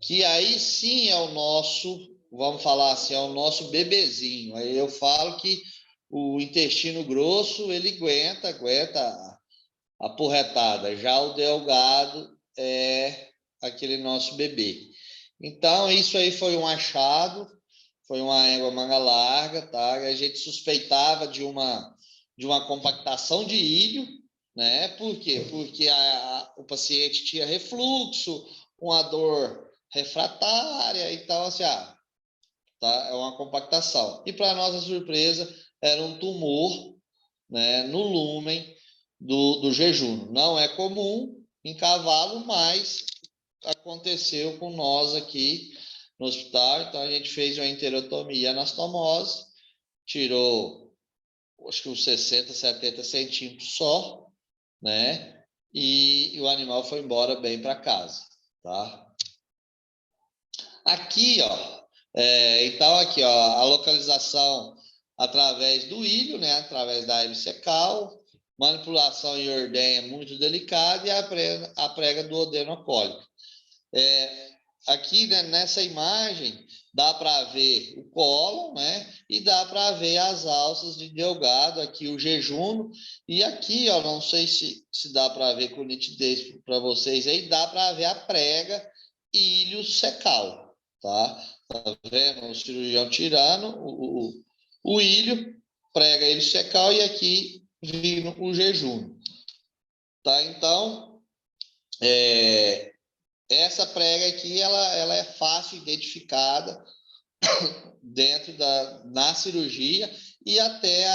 que aí sim é o nosso, vamos falar assim, é o nosso bebezinho. Aí eu falo que o intestino grosso, ele aguenta a porretada. Já o delgado é aquele nosso bebê. Então, isso aí foi um achado, foi uma égua manga larga, tá? A gente suspeitava de uma compactação de ilho, né? Por quê? Porque o paciente tinha refluxo, uma dor refratária e tal, assim, tá? É uma compactação. E, para nossa surpresa, era um tumor, né, no lúmen do jejum. Não é comum em cavalo, mas aconteceu com nós aqui no hospital. Então, a gente fez uma enterotomia anastomose, tirou, acho que uns 60, 70 centímetros só, né? E o animal foi embora bem para casa, tá? Aqui, ó, então aqui, ó, a localização através do ilho, né? Através da helicecal, manipulação em ordenha muito delicada e a prega do adenocólico. Aqui, né, nessa imagem dá para ver o cólon, né? E dá para ver as alças de delgado, aqui o jejum. E aqui, ó, não sei se dá para ver com nitidez para vocês aí, dá para ver a prega ilho secal, tá? Tá vendo o cirurgião tirando o ilho, prega ilho secal e aqui vindo o jejum, tá? Então, essa prega aqui, ela é fácil identificada dentro na cirurgia e até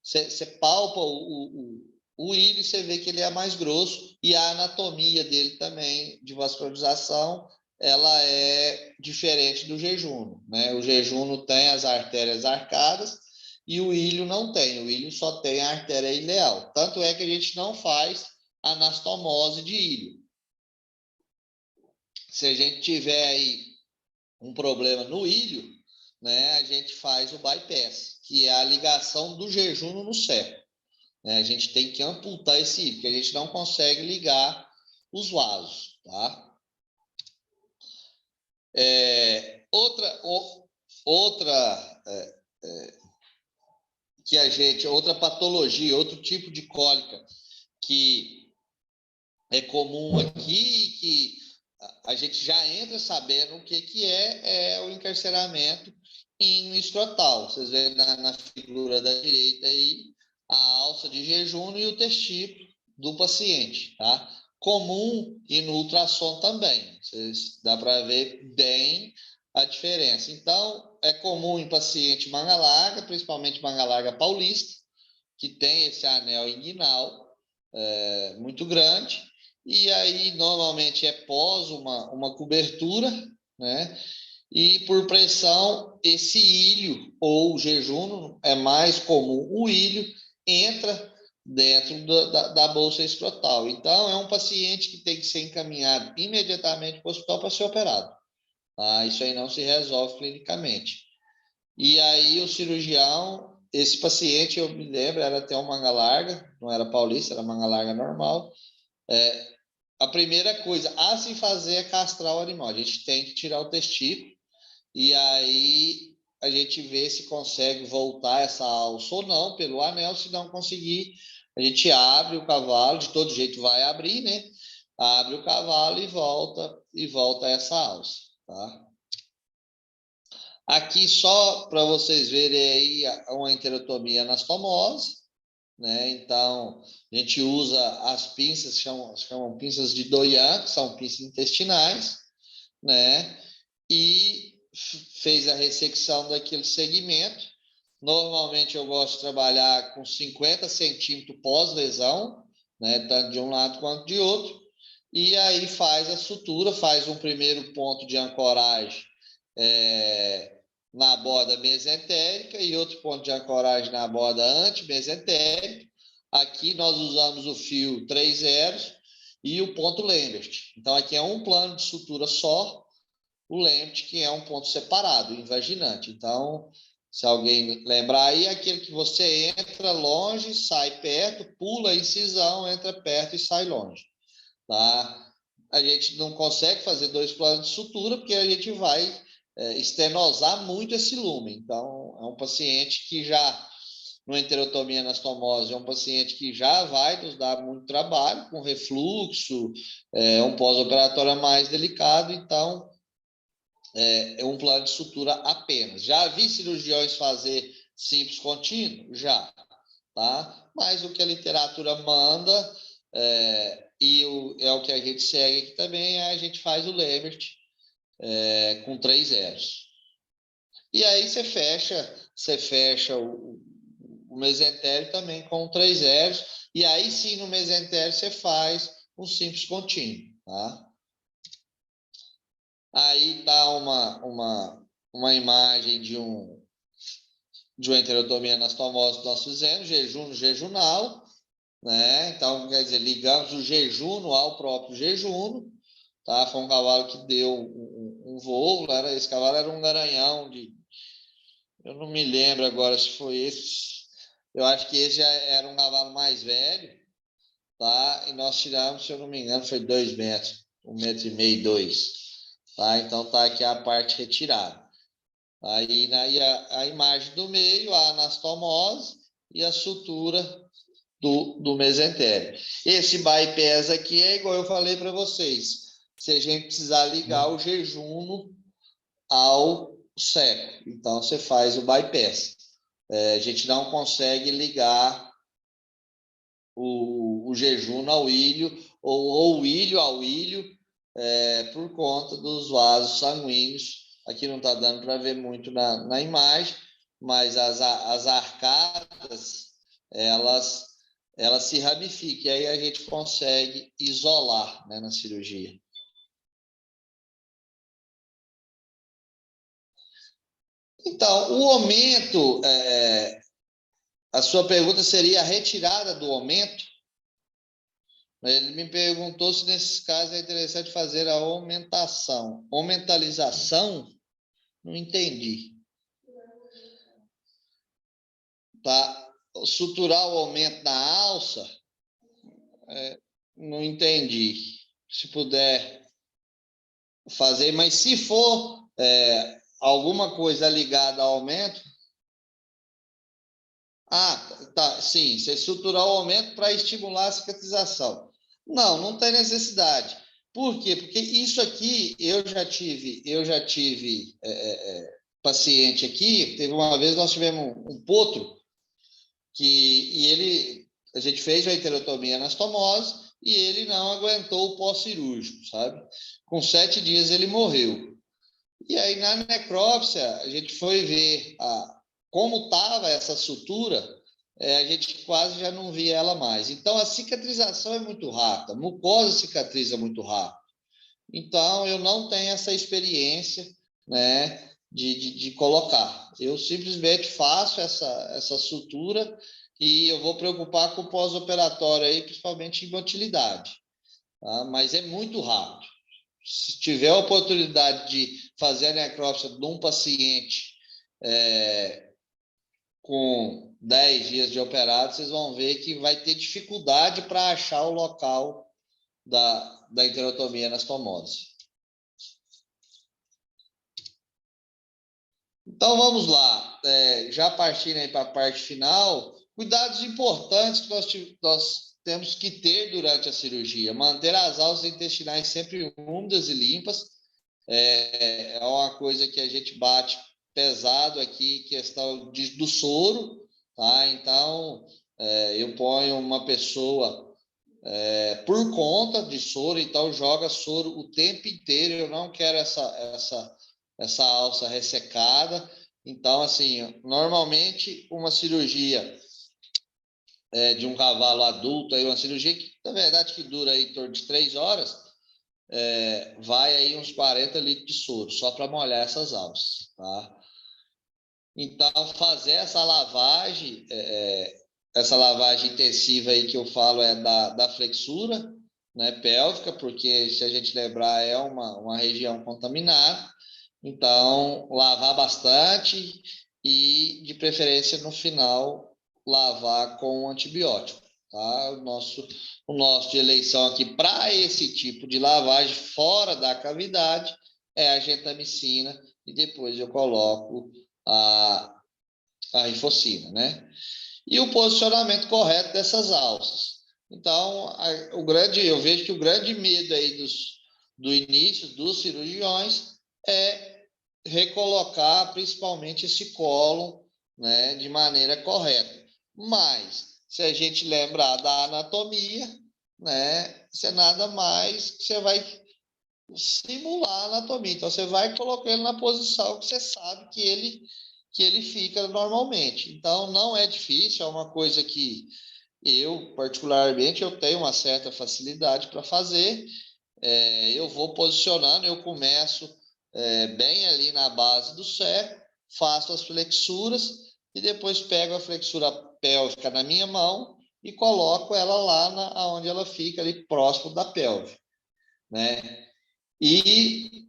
você palpa o ilho e você vê que ele é mais grosso e a anatomia dele também, de vascularização, ela é diferente do jejum, né? O jejum tem as artérias arcadas e o ilho não tem, o ilho só tem a artéria ileal. Tanto é que a gente não faz anastomose de ilho. Se a gente tiver aí um problema no ilho, né, a gente faz o bypass, que é a ligação do jejum no septo. Né? A gente tem que amputar esse ilho, porque a gente não consegue ligar os vasos, tá? Outra que a gente, outra patologia, outro tipo de cólica que é comum aqui, que a gente já entra sabendo o que é o encarceramento escrotal. Vocês veem na figura da direita aí a alça de jejum e o testículo do paciente, tá? Comum e no ultrassom também. Dá para ver bem a diferença. Então, é comum em paciente manga larga, principalmente manga larga paulista, que tem esse anel inguinal muito grande, e aí normalmente é pós uma cobertura, né? E por pressão, esse ilho ou jejum, é mais comum, o ilho entra dentro da bolsa escrotal. Então, é um paciente que tem que ser encaminhado imediatamente para o hospital para ser operado. Tá? Isso aí não se resolve clinicamente. E aí o cirurgião, esse paciente, eu me lembro, era até uma manga larga, não era paulista, era manga larga normal. A primeira coisa a se fazer é castrar o animal. A gente tem que tirar o testículo e aí a gente vê se consegue voltar essa alça ou não pelo anel. Se não conseguir, a gente abre o cavalo, de todo jeito vai abrir, né? Abre o cavalo e volta essa alça, tá? Aqui só para vocês verem aí uma enterotomia anastomose, né? Então, a gente usa as pinças, chamam pinças de Doyen, que são pinças intestinais, né? E fez a ressecção daquele segmento. Normalmente eu gosto de trabalhar com 50 centímetros pós-lesão, né? Tanto de um lado quanto de outro. E aí faz a sutura, faz um primeiro ponto de ancoragem na borda mesentérica e outro ponto de ancoragem na borda antimesentérica. Aqui nós usamos o fio 3 zeros e o ponto Lambert. Então, aqui é um plano de sutura só, o Lambert, que é um ponto separado, invaginante. Então, se alguém lembrar aí, é aquele que você entra longe, sai perto, pula a incisão, entra perto e sai longe. Tá? a gente não consegue fazer 2 planos de sutura, porque a gente vai estenosar muito esse lumen. Então, é um paciente que já, no enterotomia anastomose, é um paciente que já vai nos dar muito trabalho, com refluxo, um pós-operatório mais delicado, então, é um plano de sutura apenas. Já vi cirurgiões fazer simples contínuo? Já, tá? Mas o que a literatura manda, é o que a gente segue aqui também, a gente faz o Lambert com 3 zeros. E aí você fecha o mesentério também com 3 zeros, e aí sim no mesentério você faz um simples contínuo, tá? Aí tá uma imagem de uma enterotomia anastomosa que nós fizemos, jejum jejunal, né? Então, quer dizer, ligamos o jejum ao próprio jejum, tá? Foi um cavalo que deu um voo, esse cavalo era um garanhão eu não me lembro agora se foi esse, eu acho que esse já era um cavalo mais velho, tá? E nós tiramos, se eu não me engano, foi 2 metros, 1,5 m, 2, tá? Então tá aqui a parte retirada. Aí a imagem do meio, a anastomose e a sutura do mesentério. Esse bypass aqui é igual eu falei para vocês. Se a gente precisar ligar o jejum ao seco, então você faz o bypass. A gente não consegue ligar o jejum ao ilho ou o ilho ao ilho por conta dos vasos sanguíneos. Aqui não está dando para ver muito na imagem, mas as arcadas, elas se ramificam, e aí a gente consegue isolar, né, na cirurgia. Então, o aumento, a sua pergunta seria a retirada do aumento? Ele me perguntou se nesses casos é interessante fazer a aumentação. Aumentalização? Não entendi. Tá? Suturar o aumento da alça? Não entendi. Se puder fazer, mas se for alguma coisa ligada ao aumento. Tá, sim, você suturar o aumento para estimular a cicatrização. Não tem necessidade. Por quê? Porque isso aqui eu já tive paciente aqui. Teve uma vez nós tivemos um potro a gente fez a enterotomia anastomose e ele não aguentou o pós-cirúrgico, sabe? Com 7 dias ele morreu. E aí na necrópsia a gente foi ver como estava essa sutura, a gente quase já não via ela mais. Então a cicatrização é muito rápida, a mucosa cicatriza muito rápido. Então eu não tenho essa experiência, né, de colocar. Eu simplesmente faço essa sutura e eu vou preocupar com o pós-operatório aí, principalmente em motilidade, tá? Mas é muito rápido. Se tiver a oportunidade de fazer a necrópsia de um paciente com 10 dias de operado, vocês vão ver que vai ter dificuldade para achar o local da enterotomia anastomose. Então, vamos lá. Já partindo para a parte final, cuidados importantes que nós temos que ter durante a cirurgia. Manter as alças intestinais sempre úmidas e limpas. É uma coisa que a gente bate pesado aqui, questão do soro, tá? Então, eu ponho uma pessoa por conta de soro, então joga soro o tempo inteiro. Eu não quero essa alça ressecada. Então, assim, normalmente uma cirurgia de um cavalo adulto, aí uma cirurgia que, na verdade, que dura aí em torno de 3 horas, vai aí uns 40 litros de soro, só para molhar essas alças, tá? Então, fazer essa lavagem intensiva aí que eu falo é da flexura, né, pélvica, porque se a gente lembrar é uma região contaminada. Então, lavar bastante e, de preferência, no final, lavar com antibiótico, tá? O nosso de eleição aqui para esse tipo de lavagem fora da cavidade é a gentamicina e depois eu coloco a rifocina, né? E o posicionamento correto dessas alças. Então, eu vejo que o grande medo aí do início dos cirurgiões é recolocar principalmente esse colo, né, de maneira correta. Mas, se a gente lembrar da anatomia, né, você nada mais que você vai simular a anatomia. Então, você vai colocar ele na posição que você sabe que ele fica normalmente. Então, não é difícil, é uma coisa que eu, particularmente, eu tenho uma certa facilidade para fazer. Eu vou posicionando, eu começo bem ali na base do cerco, faço as flexuras e depois pego a flexura pélvica na minha mão e coloco ela lá onde ela fica, ali próximo da pelve, né? E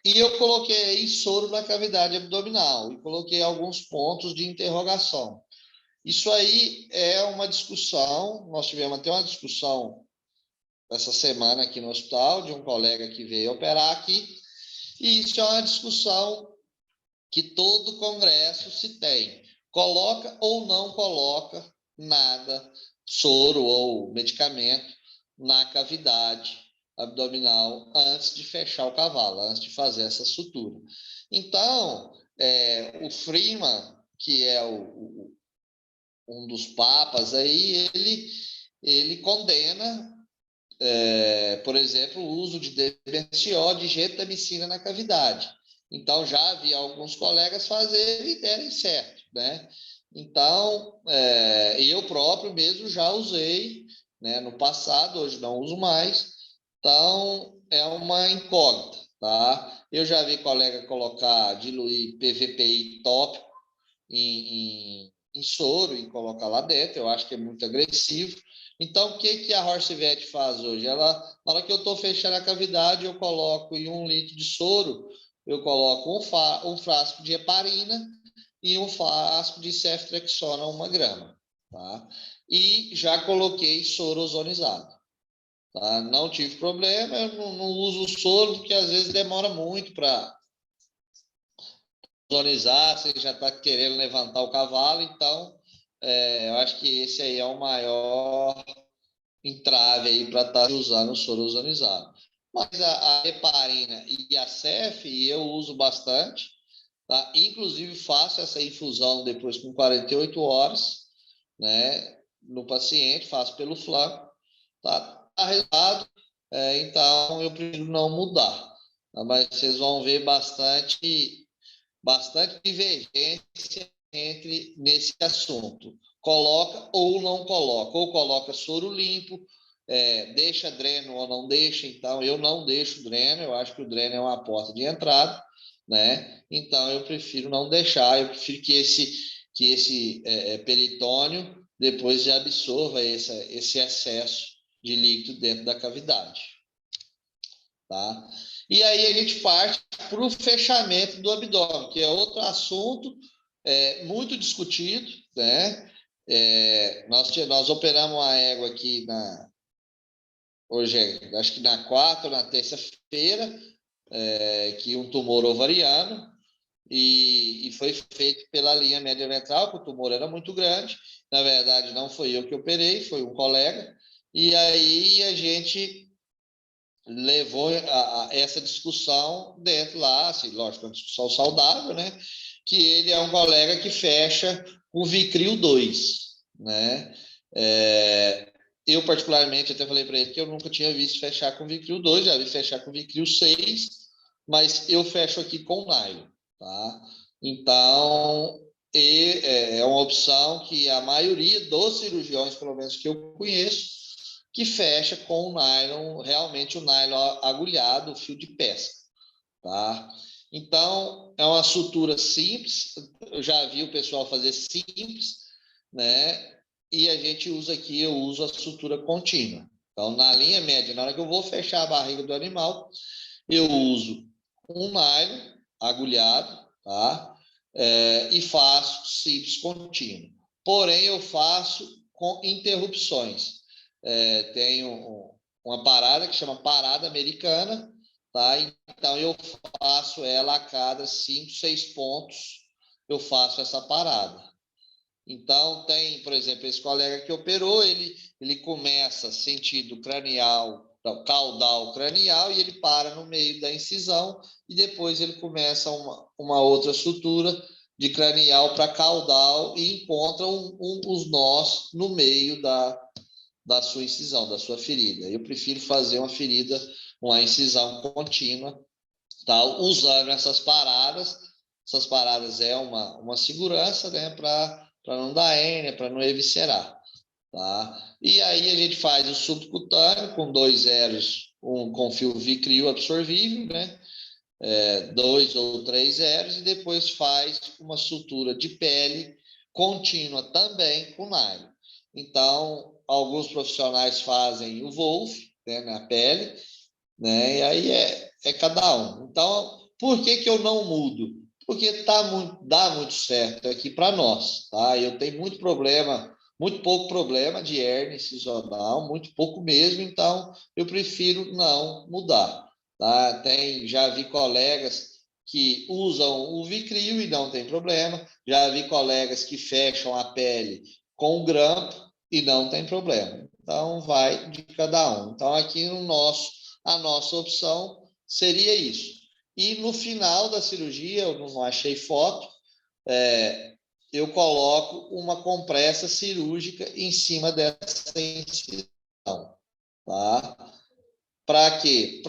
eu coloquei soro na cavidade abdominal e coloquei alguns pontos de interrogação. Isso aí é uma discussão, nós tivemos até uma discussão essa semana aqui no hospital, de um colega que veio operar aqui, e isso é uma discussão que todo congresso se tem. Coloca ou não coloca nada, soro ou medicamento, na cavidade abdominal antes de fechar o cavalo, antes de fazer essa sutura. Então, o Freeman, que é um dos papas aí, ele condena, por exemplo, o uso de DMSO, de gentamicina na cavidade. Então, já vi alguns colegas fazerem e derem certo, né? Então, eu próprio mesmo já usei, né, no passado, hoje não uso mais. Então, é uma incógnita, tá? Eu já vi colega diluir PVPI tópico em soro e colocar lá dentro. Eu acho que é muito agressivo. Então, o que a Horsevet faz hoje? Ela, na hora que eu estou fechando a cavidade, eu coloco em 1 litro de soro, eu coloco um frasco de heparina e um frasco de ceftriaxona, 1 grama. Tá? E já coloquei soro ozonizado. Tá? Não tive problema, eu não uso o soro, porque às vezes demora muito para ozonizar, você já está querendo levantar o cavalo, então eu acho que esse aí é o maior entrave aí para estar usando o soro ozonizado. Mas a heparina e a CEF eu uso bastante, tá? Inclusive faço essa infusão depois com 48 horas, né, no paciente, faço pelo flanco, tá? Tá resultado, então eu prefiro não mudar, tá? Mas vocês vão ver bastante divergência nesse assunto. Coloca ou não coloca, ou coloca soro limpo, deixa dreno ou não deixa. Então, eu não deixo dreno, eu acho que o dreno é uma porta de entrada, né? Então, eu prefiro não deixar, eu prefiro que esse peritônio depois já absorva esse excesso de líquido dentro da cavidade, tá? E aí a gente parte para o fechamento do abdômen, que é outro assunto muito discutido, né? Nós operamos uma égua aqui hoje, acho que na quarta ou na terça-feira, que um tumor ovariano, e foi feito pela linha média ventral, que o tumor era muito grande. Na verdade, não foi eu que operei, foi um colega. E aí a gente levou essa discussão dentro lá, assim, lógico, uma discussão saudável, né? Que ele é um colega que fecha o Vicril 2, né? Eu, particularmente, até falei para ele que eu nunca tinha visto fechar com Vicril 2, já vi fechar com Vicril 6, mas eu fecho aqui com nylon, tá? Então, é uma opção que a maioria dos cirurgiões, pelo menos que eu conheço, que fecha com o nylon, realmente o nylon agulhado, o fio de pesca, tá? Então, é uma sutura simples, eu já vi o pessoal fazer simples, né? E a gente usa aqui, eu uso a sutura contínua. Então, na linha média, na hora que eu vou fechar a barriga do animal, eu uso um nylon agulhado, tá? E faço simples contínuo. Porém, eu faço com interrupções. Tem uma parada que chama parada americana, tá? Então, eu faço ela a cada 5, 6 pontos, eu faço essa parada. Então, tem, por exemplo, esse colega que operou, ele começa sentido cranial, caudal cranial, e ele para no meio da incisão, e depois ele começa uma outra sutura de cranial para caudal e encontra os nós no meio da sua incisão, da sua ferida. Eu prefiro fazer uma incisão contínua, tá? Usando essas paradas. Essas paradas é uma segurança, né? Para não dar hérnia, para não eviscerar. Tá? E aí a gente faz o subcutâneo com 2 zeros, com fio Vicryl absorvível, né? 2 ou 3 zeros, e depois faz uma sutura de pele contínua também com nylon. Então, alguns profissionais fazem o Wolf, né, na pele, né? E aí é cada um. Então, por que eu não mudo? Porque dá muito certo aqui para nós, tá? Eu tenho muito pouco problema de hérnia incisional, muito pouco mesmo, então eu prefiro não mudar, tá? Já vi colegas que usam o Vicryl e não tem problema, já vi colegas que fecham a pele com o grampo e não tem problema. Então, vai de cada um. Então, aqui a nossa opção seria isso. E no final da cirurgia, eu não achei foto, eu coloco uma compressa cirúrgica em cima dessa incisão, tá? Para quê?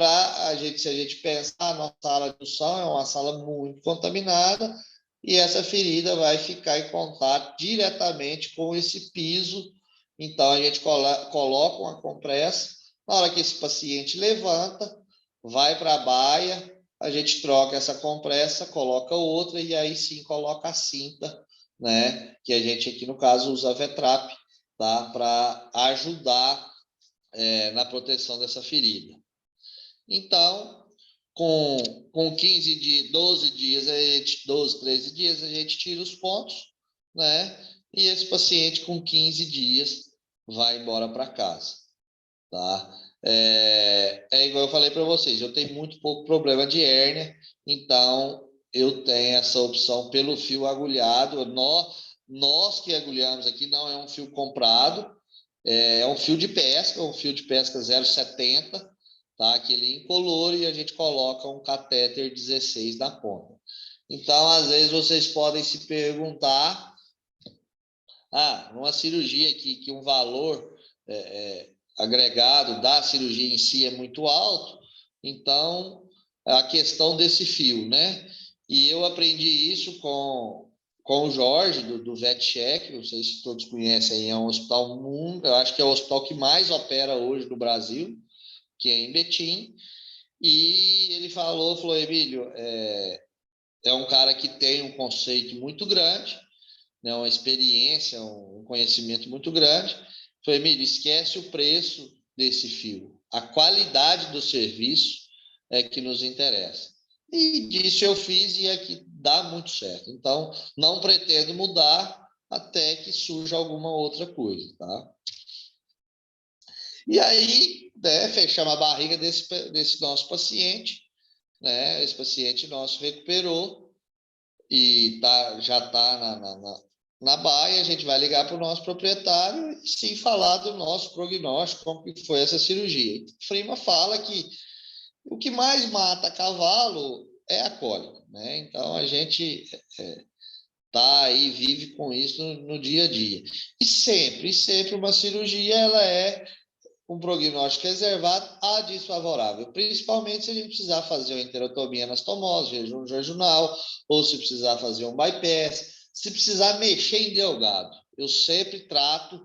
Se a gente pensar, a nossa sala de indução é uma sala muito contaminada e essa ferida vai ficar em contato diretamente com esse piso. Então, a gente coloca uma compressa. Na hora que esse paciente levanta, vai para a baia, a gente troca essa compressa, coloca outra e aí sim coloca a cinta, né? Que a gente aqui, no caso, usa a Vetrap, tá? Para ajudar na proteção dessa ferida. Então, com 15 dias, 12 dias, 12, 13 dias, a gente tira os pontos, né? E esse paciente com 15 dias vai embora para casa, tá? Igual eu falei para vocês, eu tenho muito pouco problema de hérnia, então eu tenho essa opção pelo fio agulhado. Nós que agulhamos aqui não é um fio comprado, é um fio de pesca, 0,70, tá? Aquele incolor, e a gente coloca um catéter 16 na ponta. Então, às vezes, vocês podem se perguntar, numa cirurgia que um valor agregado da cirurgia em si é muito alto, então, a questão desse fio, né? E eu aprendi isso com o Jorge, do VetCheck, não sei se todos conhecem, é um hospital eu acho que é o hospital que mais opera hoje no Brasil, que é em Betim, e ele falou, Emílio, é um cara que tem um conceito muito grande, né, uma experiência, um conhecimento muito grande. Falei, Emílio, esquece o preço desse fio, a qualidade do serviço é que nos interessa. E disso eu fiz e aqui dá muito certo. Então, não pretendo mudar até que surja alguma outra coisa, tá? E aí, né, fechamos a barriga desse nosso paciente, né? Esse paciente nosso recuperou e já está na baia. A gente vai ligar para o nosso proprietário e sim falar do nosso prognóstico, como que foi essa cirurgia. O Frima fala que o que mais mata cavalo é a cólica, né? Então, a gente tá aí, vive com isso no dia a dia. E sempre uma cirurgia, ela é um prognóstico reservado a desfavorável, principalmente se a gente precisar fazer uma enterotomia anastomose, jejum jejunal, ou se precisar fazer um bypass, se precisar mexer em delgado. Eu sempre trato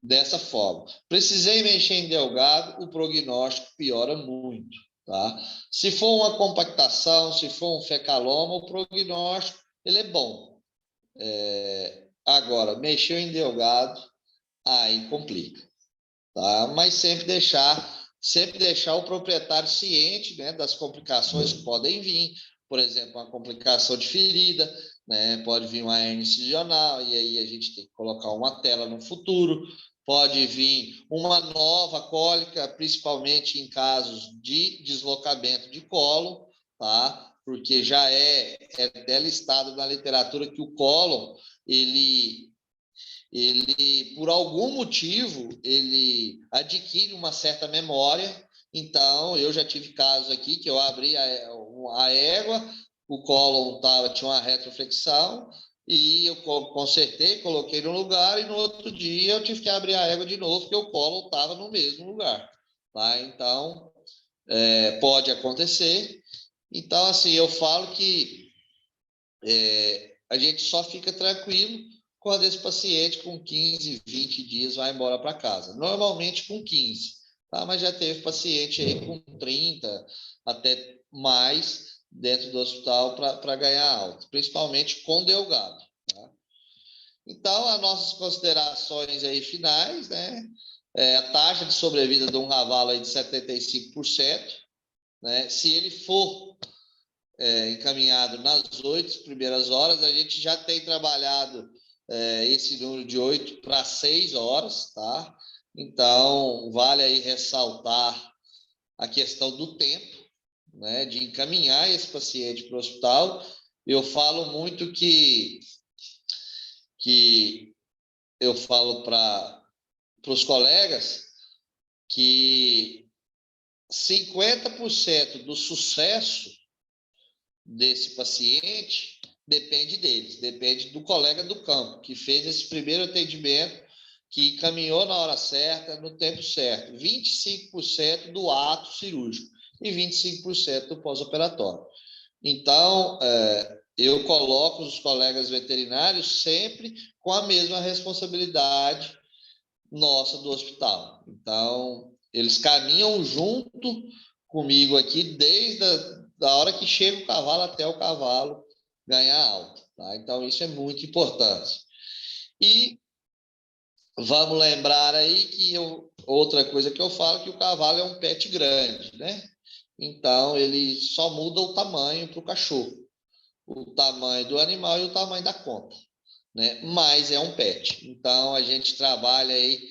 dessa forma. Precisei mexer em delgado, o prognóstico piora muito, tá? Se for uma compactação, se for um fecaloma, o prognóstico ele é bom. Agora, mexeu em delgado, aí complica. Tá? Mas sempre deixar o proprietário ciente, né, das complicações que podem vir, por exemplo, uma complicação de ferida, né? Pode vir uma hernia incisional, e aí a gente tem que colocar uma tela no futuro. Pode vir uma nova cólica, principalmente em casos de deslocamento de cólon, tá? Porque já é até listado na literatura que o cólon, ele por algum motivo, ele adquire uma certa memória. Então, eu já tive casos aqui que eu abri a égua, o cólon tinha uma retroflexão, e eu consertei, coloquei no lugar, e no outro dia eu tive que abrir a égua de novo, porque o cólon estava no mesmo lugar. Tá? Então, pode acontecer. Então, assim, eu falo que a gente só fica tranquilo quando esse paciente com 15, 20 dias vai embora para casa. Normalmente com 15, tá? Mas já teve paciente aí com 30, até mais, dentro do hospital para ganhar alta, principalmente com delgado. Tá? Então, as nossas considerações aí finais, né? A taxa de sobrevida de um cavalo aí de 75%, né? Se ele for encaminhado nas 8 primeiras horas, a gente já tem trabalhado esse número de 8 para 6 horas, tá? Então, vale aí ressaltar a questão do tempo, né, de encaminhar esse paciente para o hospital. Eu falo muito que eu falo para os colegas que 50% do sucesso desse paciente depende deles, depende do colega do campo, que fez esse primeiro atendimento, que encaminhou na hora certa, no tempo certo. 25% do ato cirúrgico e 25% do pós-operatório. Então, eu coloco os colegas veterinários sempre com a mesma responsabilidade nossa do hospital. Então, eles caminham junto comigo aqui desde a hora que chega o cavalo até o cavalo ganhar alta. Tá? Então, isso é muito importante. E vamos lembrar aí que outra coisa que eu falo, que o cavalo é um pet grande, né? Então, ele só muda o tamanho para o cachorro. O tamanho do animal e o tamanho da conta, né? Mas é um pet. Então, a gente trabalha aí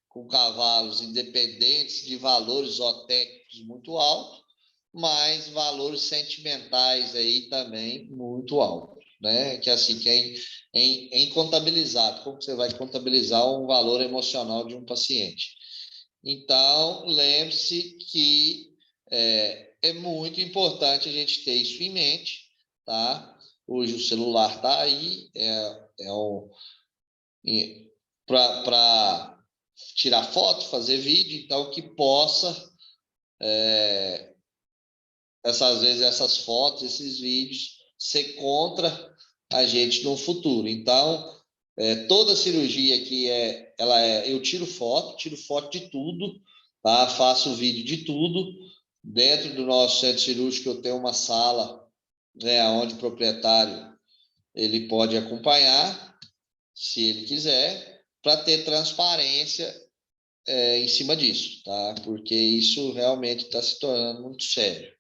com cavalos independentes de valores zootécnicos muito altos, mas valores sentimentais aí também muito altos, né? Que assim, que é em contabilizado, como você vai contabilizar um valor emocional de um paciente? Então, lembre-se que é muito importante a gente ter isso em mente, tá? Hoje o celular está aí, para tirar foto, fazer vídeo, então que possa, às vezes, essas fotos, esses vídeos, ser contra a gente no futuro. Então, toda cirurgia aqui eu tiro foto de tudo, tá? Faço vídeo de tudo. Dentro do nosso centro cirúrgico, eu tenho uma sala, né, onde o proprietário ele pode acompanhar, se ele quiser, para ter transparência em cima disso, tá? Porque isso realmente está se tornando muito sério.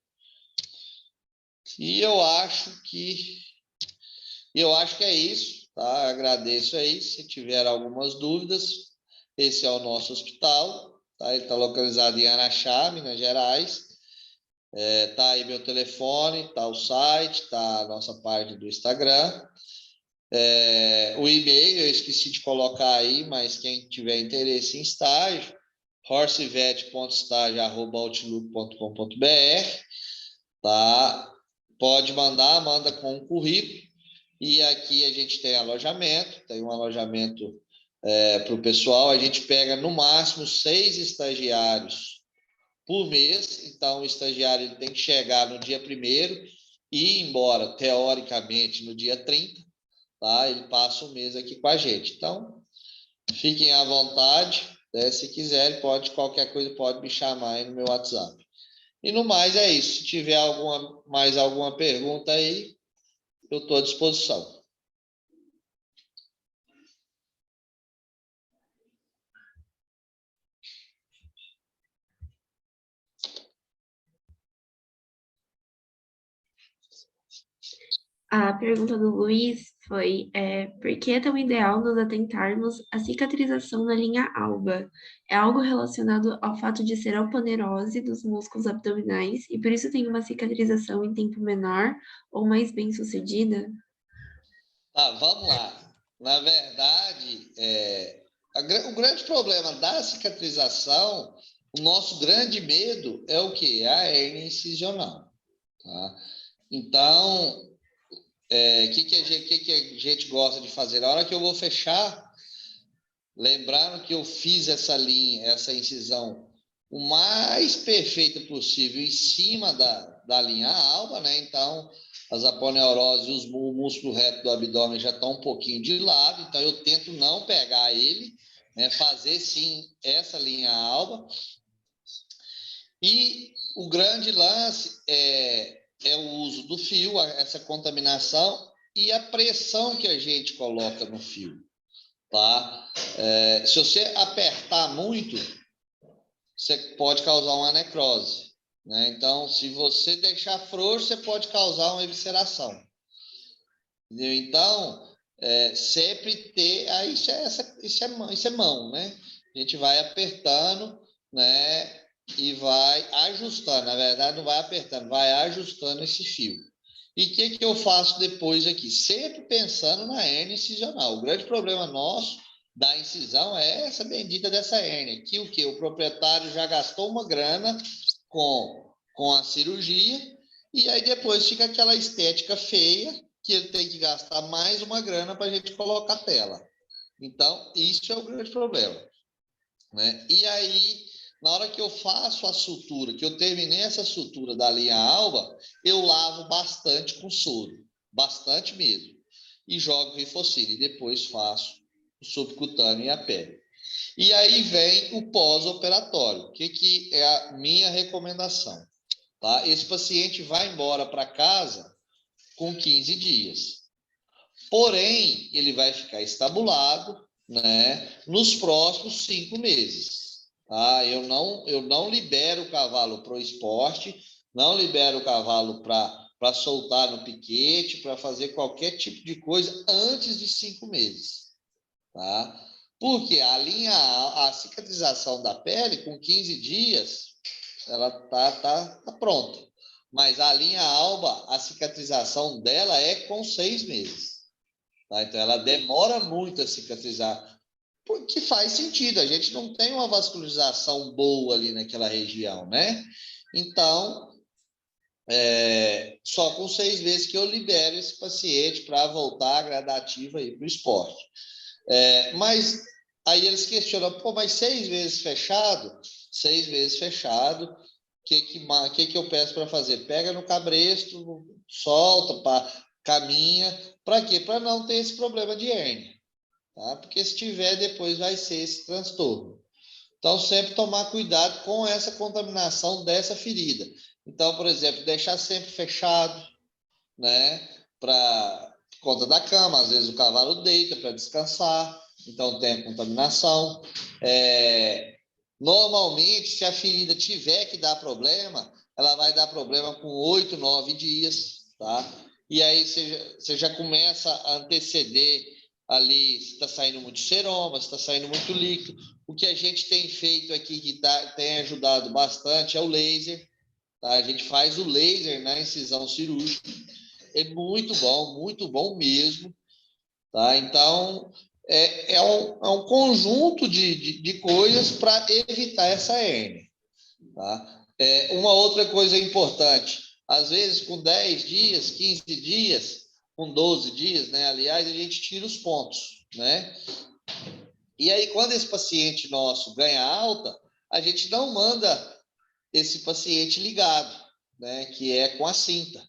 E eu acho que é isso, tá? Agradeço aí. Se tiver algumas dúvidas, esse é o nosso hospital, tá? Ele está localizado em Araxá, Minas Gerais. Tá aí meu telefone, tá o site, tá a nossa página do Instagram. O e-mail eu esqueci de colocar aí, mas quem tiver interesse em estágio, horsevet.estágio@outlook.com.br, tá? Pode mandar, manda com um currículo. E aqui a gente tem alojamento, tem um alojamento para o pessoal. A gente pega no máximo 6 estagiários por mês. Então, o estagiário ele tem que chegar no dia 1º e ir embora, teoricamente, no dia 30. Tá? Ele passa um mês aqui com a gente. Então, fiquem à vontade, né? Se quiserem, qualquer coisa pode me chamar aí no meu WhatsApp. E no mais é isso. Se tiver mais alguma pergunta aí, eu estou à disposição. A pergunta do Luiz foi: por que é tão ideal nos atentarmos à cicatrização na linha alba? É algo relacionado ao fato de ser aponeurose dos músculos abdominais e por isso tem uma cicatrização em tempo menor ou mais bem-sucedida? Vamos lá. Na verdade, o grande problema da cicatrização, o nosso grande medo é o quê? É a hérnia incisional. Tá? Então, que a gente gosta de fazer? Na hora que eu vou fechar, lembrando que eu fiz essa linha, essa incisão o mais perfeita possível em cima da linha alba, né? Então, as aponeuroses, o músculo reto do abdômen já estão um pouquinho de lado, então eu tento não pegar ele, né? Fazer sim essa linha alba. E o grande lance é o uso do fio, essa contaminação e a pressão que a gente coloca no fio, tá? Se você apertar muito, você pode causar uma necrose, né? Então, se você deixar frouxo, você pode causar uma evisceração. Entendeu? Então, sempre ter. Aí isso é mão, né? A gente vai apertando, né? E vai ajustando. Na verdade, não vai apertando, vai ajustando esse fio. E o que eu faço depois aqui? Sempre pensando na hérnia incisional. O grande problema nosso da incisão é essa bendita dessa hérnia. Que o que? O proprietário já gastou uma grana com a cirurgia e aí depois fica aquela estética feia que ele tem que gastar mais uma grana para a gente colocar a tela. Então, isso é o grande problema, né? E aí, na hora que eu faço a sutura, que eu terminei essa sutura da linha alba, eu lavo bastante com soro, bastante mesmo, e jogo rifocina, e depois faço o subcutâneo e a pele. E aí vem o pós-operatório. Que é a minha recomendação? Tá? Esse paciente vai embora para casa com 15 dias. Porém, ele vai ficar estabulado, né, nos próximos 5 meses. Tá? Eu não libero o cavalo para o esporte, não libero o cavalo para soltar no piquete, para fazer qualquer tipo de coisa antes de 5 meses. Tá? Porque a cicatrização da pele, com 15 dias, ela tá pronta. Mas a linha alba, a cicatrização dela é com 6 meses. Tá? Então, ela demora muito a cicatrizar, porque faz sentido. A gente não tem uma vascularização boa ali naquela região, né? Então, só com 6 meses que eu libero esse paciente para voltar gradativa para o esporte. Mas aí eles questionam, pô, mas 6 meses fechado? 6 meses fechado, o que eu peço para fazer? Pega no cabresto, solta, caminha. Para quê? Para não ter esse problema de hérnia. Tá? Porque se tiver, depois vai ser esse transtorno. Então, sempre tomar cuidado com essa contaminação dessa ferida. Então, por exemplo, deixar sempre fechado, né? Para conta da cama, às vezes o cavalo deita para descansar, então tem a contaminação. Normalmente, se a ferida tiver que dar problema, ela vai dar problema com 8, 9 dias, tá? E aí você já começa a anteceder ali se está saindo muito seroma, se está saindo muito líquido. O que a gente tem feito aqui que tem ajudado bastante é o laser. Tá? A gente faz o laser na incisão cirúrgica. É muito bom mesmo. Tá? Então, é um conjunto de coisas para evitar essa hérnia. Tá? Uma outra coisa importante, às vezes com 10 dias, 15 dias, com 12 dias, né? Aliás, a gente tira os pontos, né? E aí, quando esse paciente nosso ganha alta, a gente não manda esse paciente ligado, né? Que é com a cinta.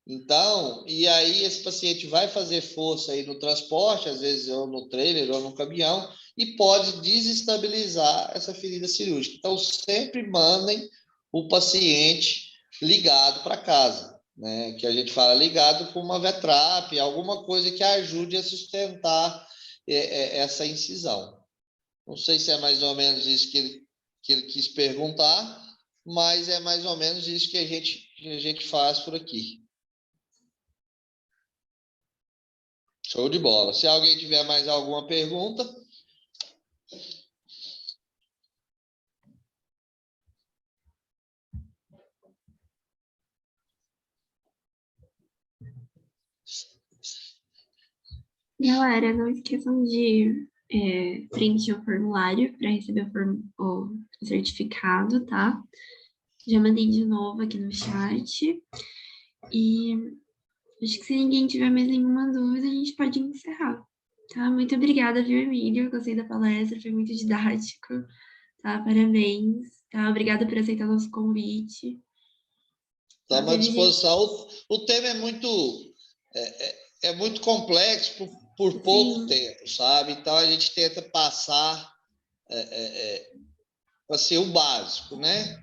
Então, e aí esse paciente vai fazer força aí no transporte, às vezes ou no trailer ou no caminhão, e pode desestabilizar essa ferida cirúrgica. Então, sempre mandem o paciente ligado para casa, né? Que a gente fala ligado com uma VETRAP, alguma coisa que ajude a sustentar essa incisão. Não sei se é mais ou menos isso que ele quis perguntar, mas é mais ou menos isso que a gente faz por aqui. Show de bola. Se alguém tiver mais alguma pergunta... Galera, não esqueçam de preencher o formulário para receber o certificado, tá? Já mandei de novo aqui no chat. E acho que se ninguém tiver mais nenhuma dúvida, a gente pode encerrar, tá? Muito obrigada, viu, Emílio? Gostei da palestra, foi muito didático, tá? Parabéns, tá? Obrigada por aceitar nosso convite. Estamos à disposição. O tema é muito complexo por pouco tempo, sabe? Então, a gente tenta passar assim, o básico, né?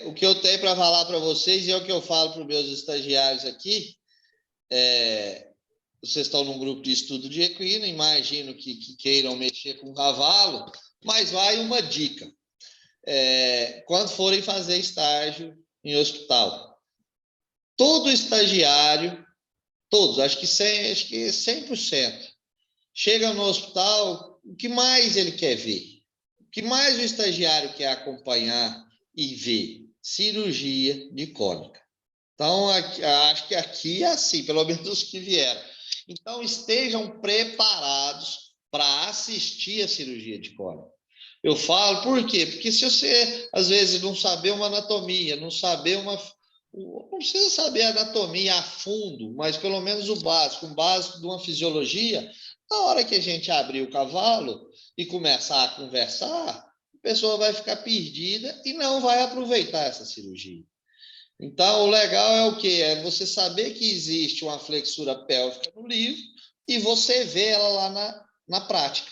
O que eu tenho para falar para vocês e é o que eu falo para os meus estagiários aqui. Vocês estão num grupo de estudo de equino, imagino que queiram mexer com cavalo, mas vai uma dica. Quando forem fazer estágio em hospital, todo estagiário, todos, acho que 100%, chega no hospital, o que mais ele quer ver? O que mais o estagiário quer acompanhar e ver? Cirurgia de cólica. Então, acho que aqui é assim, pelo menos os que vieram. Então, estejam preparados para assistir a cirurgia de cólica. Eu falo, por quê? Porque se você, às vezes, não saber uma anatomia, não precisa saber a anatomia a fundo, mas pelo menos o básico de uma fisiologia, na hora que a gente abrir o cavalo e começar a conversar, a pessoa vai ficar perdida e não vai aproveitar essa cirurgia. Então, o legal é o quê? É você saber que existe uma flexura pélvica no livro e você vê ela lá na prática.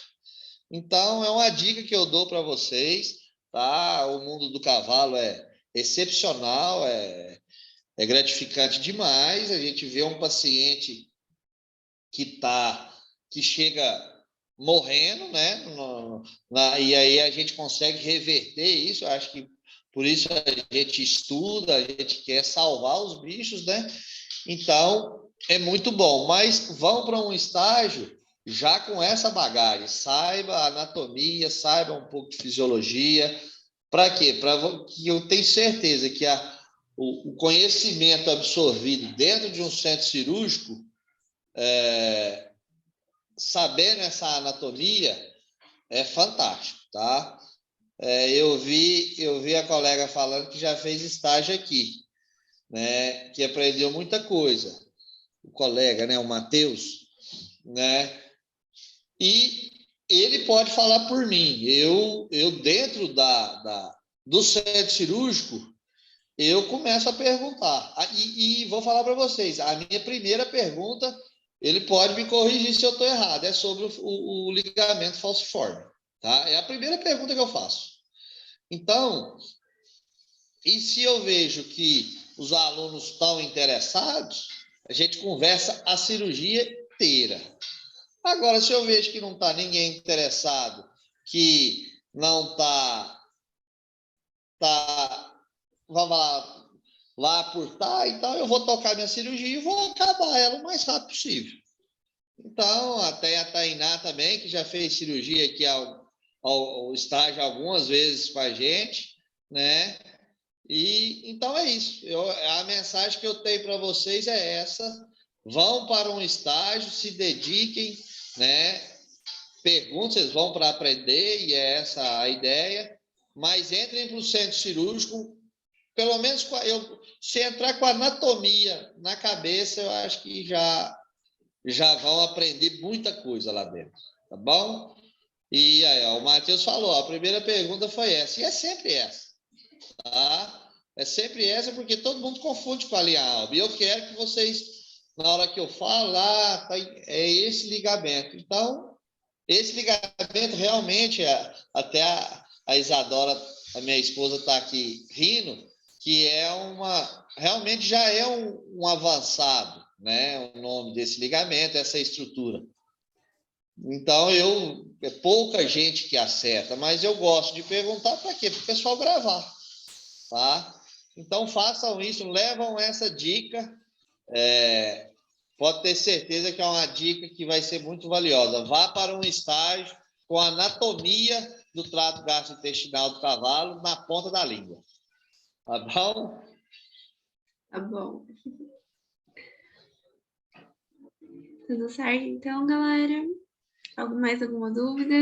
Então, é uma dica que eu dou para vocês, tá? O mundo do cavalo é excepcional, é gratificante demais. A gente vê um paciente que chega morrendo, né? E aí a gente consegue reverter isso. Eu acho que por isso a gente estuda, a gente quer salvar os bichos, né? Então, é muito bom. Mas vão para um estágio já com essa bagagem. Saiba a anatomia, saiba um pouco de fisiologia. Para quê? Para que eu tenho certeza que o conhecimento absorvido dentro de um centro cirúrgico, sabendo essa anatomia, é fantástico, tá? Eu vi a colega falando que já fez estágio aqui, né? Que aprendeu muita coisa. O colega, né? O Matheus, né? E ele pode falar por mim. Eu dentro do centro cirúrgico, eu começo a perguntar. E vou falar para vocês, a minha primeira pergunta, ele pode me corrigir se eu estou errado, é sobre o ligamento falciforme. Tá? É a primeira pergunta que eu faço. Então, e se eu vejo que os alunos estão interessados, a gente conversa a cirurgia inteira. Agora, se eu vejo que não está ninguém interessado, que não vamos lá por tá, então eu vou tocar minha cirurgia e vou acabar ela o mais rápido possível. Então, até a Tainá também, que já fez cirurgia aqui ao estágio algumas vezes com a gente, né? E então é isso. A mensagem que eu tenho para vocês é essa: vão para um estágio, se dediquem, né? Perguntem, vocês vão para aprender, e é essa a ideia, mas entrem para o centro cirúrgico, pelo menos se entrar com a anatomia na cabeça, eu acho que já vão aprender muita coisa lá dentro, tá bom? E aí, ó, o Matheus falou, a primeira pergunta foi essa, e é sempre essa, tá? É sempre essa, porque todo mundo confunde com a linha alba, e eu quero que vocês, na hora que eu falo, é esse ligamento. Então, esse ligamento realmente, até a Isadora, a minha esposa, está aqui rindo, que realmente já é um avançado, né? O nome desse ligamento, essa estrutura. Então, é pouca gente que acerta, mas eu gosto de perguntar para quê? Para o pessoal gravar, tá? Então, façam isso, levam essa dica pode ter certeza que é uma dica que vai ser muito valiosa. Vá para um estágio com a anatomia do trato gastrointestinal do cavalo na ponta da língua. Tá bom? Tá bom. Tudo certo, então, galera? Mais alguma dúvida?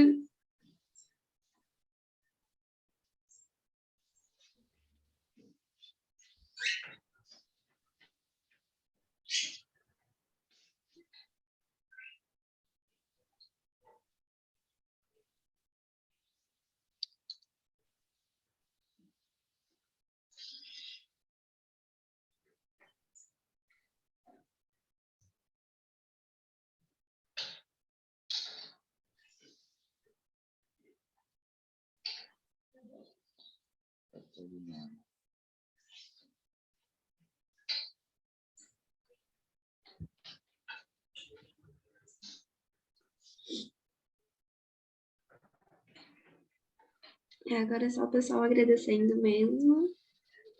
Agora é só o pessoal agradecendo mesmo.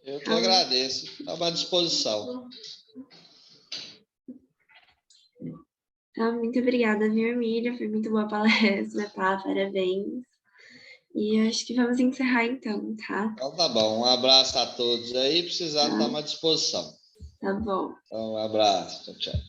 Eu que agradeço. Estamos à disposição. Tá, muito obrigada, viu, Emília? Foi muito boa a palestra, tá? Parabéns. E acho que vamos encerrar então, tá? Então tá bom. Um abraço a todos aí. Precisar, estamos à disposição. Tá bom. Então, um abraço. Tchau, tchau.